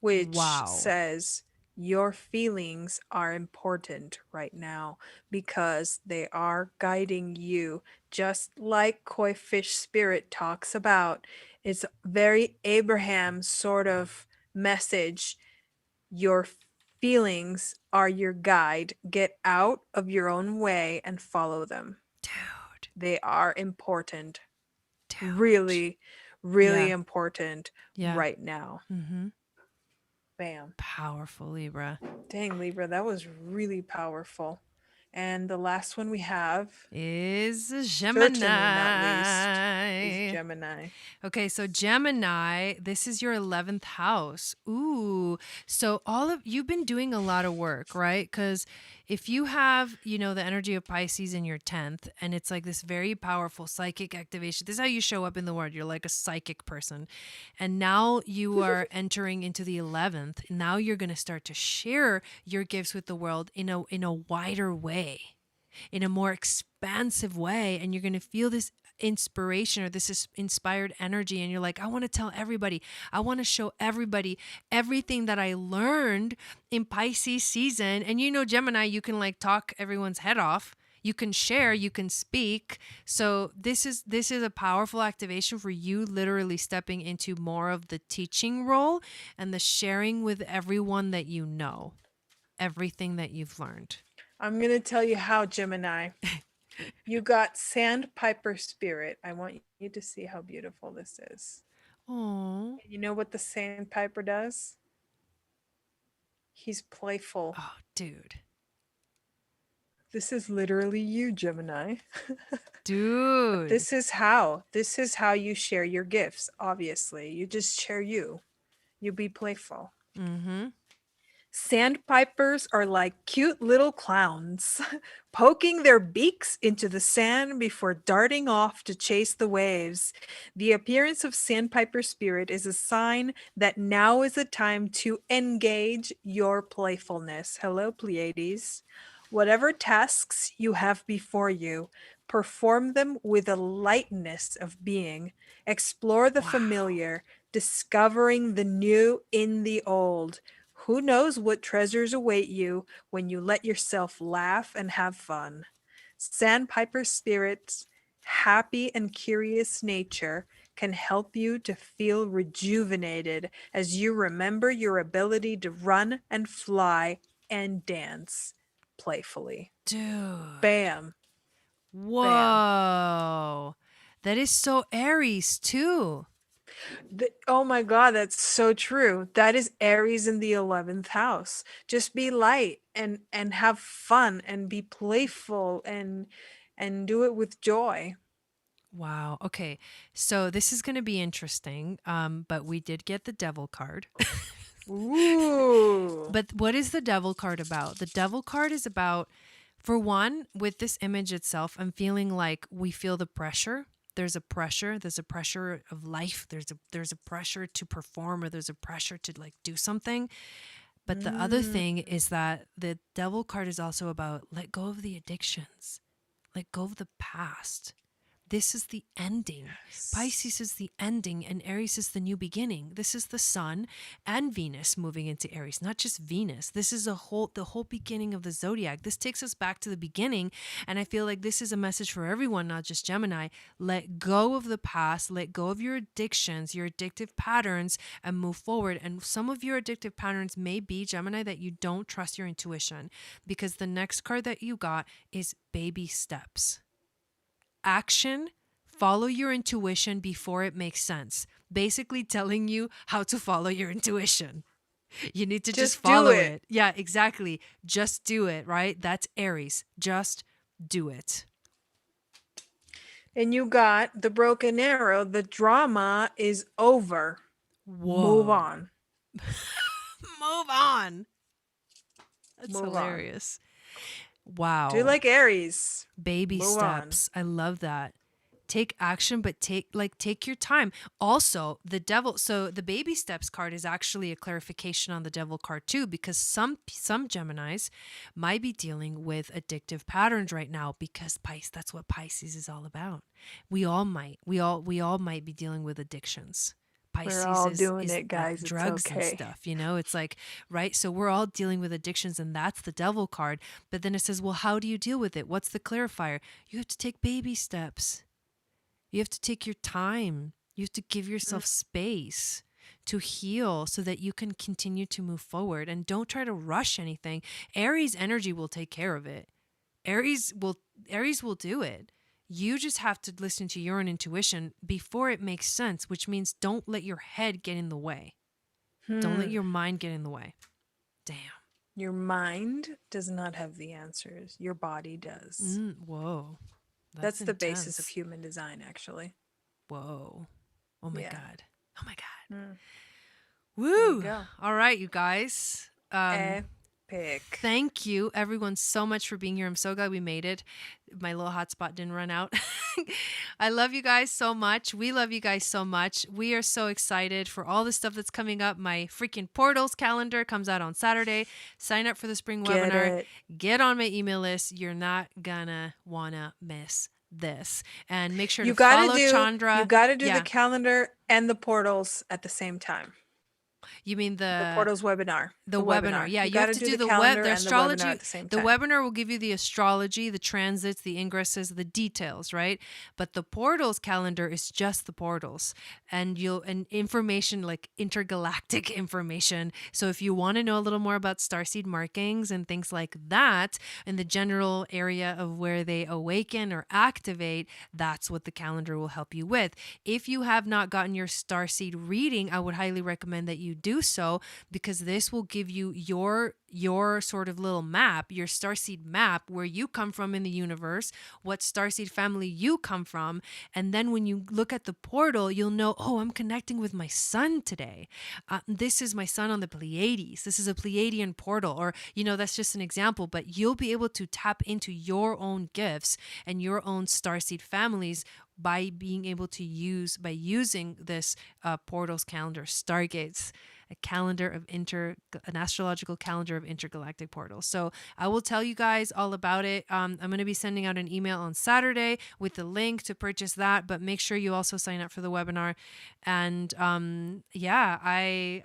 S2: which
S1: Wow.
S2: says your feelings are important right now because they are guiding you, just like koi fish spirit talks about. It's very Abraham sort of message. Your feelings are your guide. Get out of your own way and follow them.
S1: Dude.
S2: They are important.
S1: Dude.
S2: Really, really
S1: Yeah.
S2: important
S1: Yeah.
S2: right now.
S1: Mm-hmm.
S2: Bam.
S1: Powerful, Libra.
S2: Dang, Libra, that was really powerful. And the last one we have,
S1: Is
S2: certainly not least, is
S1: Gemini.
S2: Gemini.
S1: Okay, so Gemini, this is your 11th house. Ooh. So you've been doing a lot of work, right? Cuz if you have, the energy of Pisces in your 10th and it's like this very powerful psychic activation. This is how you show up in the world. You're like a psychic person. And now you are entering into the 11th. Now you're going to start to share your gifts with the world in a wider way, in a more expansive way, and you're going to feel this inspiration or this inspired energy, and you're like, I want to tell everybody, I want to show everybody everything that I learned in Pisces season. And Gemini, you can like talk everyone's head off, you can share, you can speak. So this is a powerful activation for you, literally stepping into more of the teaching role and the sharing with everyone that everything that you've learned.
S2: I'm going to tell you how, Gemini. You got Sandpiper Spirit. I want you to see how beautiful this is.
S1: Oh.
S2: You know what the Sandpiper does? He's playful.
S1: Oh, dude.
S2: This is literally you, Gemini. But
S1: Dude.
S2: this is how. This is how you share your gifts, obviously. You just share you. You be playful.
S1: Mm-hmm.
S2: Sandpipers are like cute little clowns, poking their beaks into the sand before darting off to chase the waves. The appearance of Sandpiper spirit is a sign that now is the time to engage your playfulness. Hello, Pleiades. Whatever tasks you have before you, perform them with a lightness of being. Explore the
S1: Wow.
S2: familiar, discovering the new in the old. Who knows what treasures await you when you let yourself laugh and have fun? Sandpiper spirits happy and curious nature can help you to feel rejuvenated as you remember your ability to run and fly and dance playfully.
S1: Dude.
S2: Bam, bam.
S1: Whoa. That is so Aries too.
S2: Oh my God, that's so true. That is Aries in the 11th house. Just be light and have fun and be playful and do it with joy.
S1: Wow. Okay. So this is going to be interesting. But we did get the devil card.
S2: Ooh.
S1: But what is the devil card about? The devil card is about, for one, with this image itself, I'm feeling like we feel the pressure. There's a pressure. There's a pressure of life. There's a pressure to perform, or there's a pressure to like do something. But the other
S2: Mm.
S1: thing is that the devil card is also about let go of the addictions, let go of the past. This is the ending. Pisces is the ending and Aries is the new beginning. This is the sun and Venus moving into Aries, not just Venus. This is the whole beginning of the zodiac. This takes us back to the beginning. And I feel like this is a message for everyone, not just Gemini. Let go of the past, let go of your addictions, your addictive patterns, and move forward. And some of your addictive patterns may be, Gemini, that you don't trust your intuition, because the next card that you got is baby steps. Action, follow your intuition before it makes sense. Basically telling you how to follow your intuition. You need to just
S2: Do
S1: follow
S2: it.
S1: it. Yeah, exactly. Just do it, right? That's Aries. Just do it.
S2: And you got the broken arrow. The drama is over. Move
S1: Whoa.
S2: on.
S1: Move on. That's
S2: Move on.
S1: hilarious. Wow.
S2: Do like Aries.
S1: Baby
S2: Move on.
S1: steps. I love that. Take action, but take your time. Also, the devil. So the baby steps card is actually a clarification on the devil card too, because some Geminis might be dealing with addictive patterns right now, because that's what Pisces is all about. We all might be dealing with addictions.
S2: We're
S1: Pisces
S2: all
S1: is
S2: doing
S1: is
S2: it,
S1: like
S2: guys. It's
S1: drugs and
S2: okay.
S1: stuff, it's like, right? So we're all dealing with addictions, and that's the devil card. But then it says, well, how do you deal with it? What's the clarifier? You have to take baby steps. You have to take your time. You have to give yourself space to heal so that you can continue to move forward, and don't try to rush anything. Aries energy will take care of it. Aries will do it. You just have to listen to your own intuition before it makes sense, which means don't let your head get in the way. Don't let your mind get in the way. Damn.
S2: Your mind does not have the answers. Your body does.
S1: Whoa.
S2: That's the
S1: intense.
S2: basis of human design, actually.
S1: Whoa. Oh my
S2: Yeah.
S1: God. Oh my God.
S2: Mm.
S1: Woo.
S2: There you go.
S1: All right, you guys.
S2: Epic.
S1: Thank you, everyone, so much for being here. I'm so glad we made it. My little hotspot didn't run out. I love you guys so much. We love you guys so much. We are so excited for all the stuff that's coming up. My freaking portals calendar comes out on Saturday. Sign up for the spring
S2: Get
S1: webinar.
S2: it.
S1: Get on my email list. You're not gonna wanna miss this. And make sure
S2: You
S1: to
S2: gotta
S1: follow
S2: do.
S1: Chandra.
S2: You gotta do
S1: Yeah.
S2: the calendar and the portals at the same time.
S1: You mean
S2: The portals webinar.
S1: the webinar. Yeah, you have to do the
S2: calendar
S1: the
S2: and
S1: astrology.
S2: the webinar at the same
S1: The
S2: time.
S1: webinar will give you the astrology, the transits, the ingresses, the details, right? But the portals calendar is just the portals, and information like intergalactic information. So if you want to know a little more about starseed markings and things like that, in the general area of where they awaken or activate, that's what the calendar will help you with. If you have not gotten your starseed reading, I would highly recommend that you do so, because this will give you your sort of little map, your starseed map, where you come from in the universe, what starseed family you come from. And then when you look at the portal, you'll know, oh, I'm connecting with my sun today. This is my sun on the Pleiades. This is a Pleiadian portal, or, that's just an example, but you'll be able to tap into your own gifts and your own starseed families by using this portals calendar, stargates, an astrological calendar of intergalactic portals. So I will tell you guys all about it. I'm going to be sending out an email on Saturday with the link to purchase that, but make sure you also sign up for the webinar. And I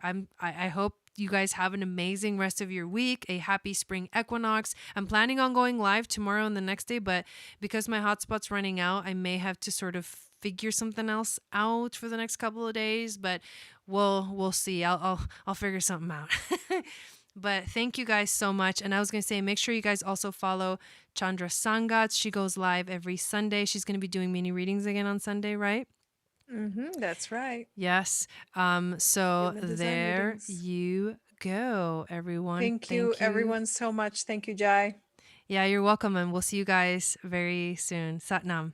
S1: hope you guys have an amazing rest of your week, a happy spring equinox. I'm planning on going live tomorrow and the next day, but because my hotspot's running out, I may have to sort of figure something else out for the next couple of days, but we'll see. I'll figure something out. But thank you guys so much. And I was going to say, make sure you guys also follow Chandra Sangat. She goes live every Sunday. She's going to be doing mini readings again on Sunday, right?
S2: That's right.
S1: Yes. So
S2: Human design
S1: there
S2: readings.
S1: you go, everyone.
S2: Thank you,
S1: Thank you.
S2: everyone, so much. Thank you, Jai.
S1: Yeah, you're welcome. And we'll see you guys very soon. Satnam.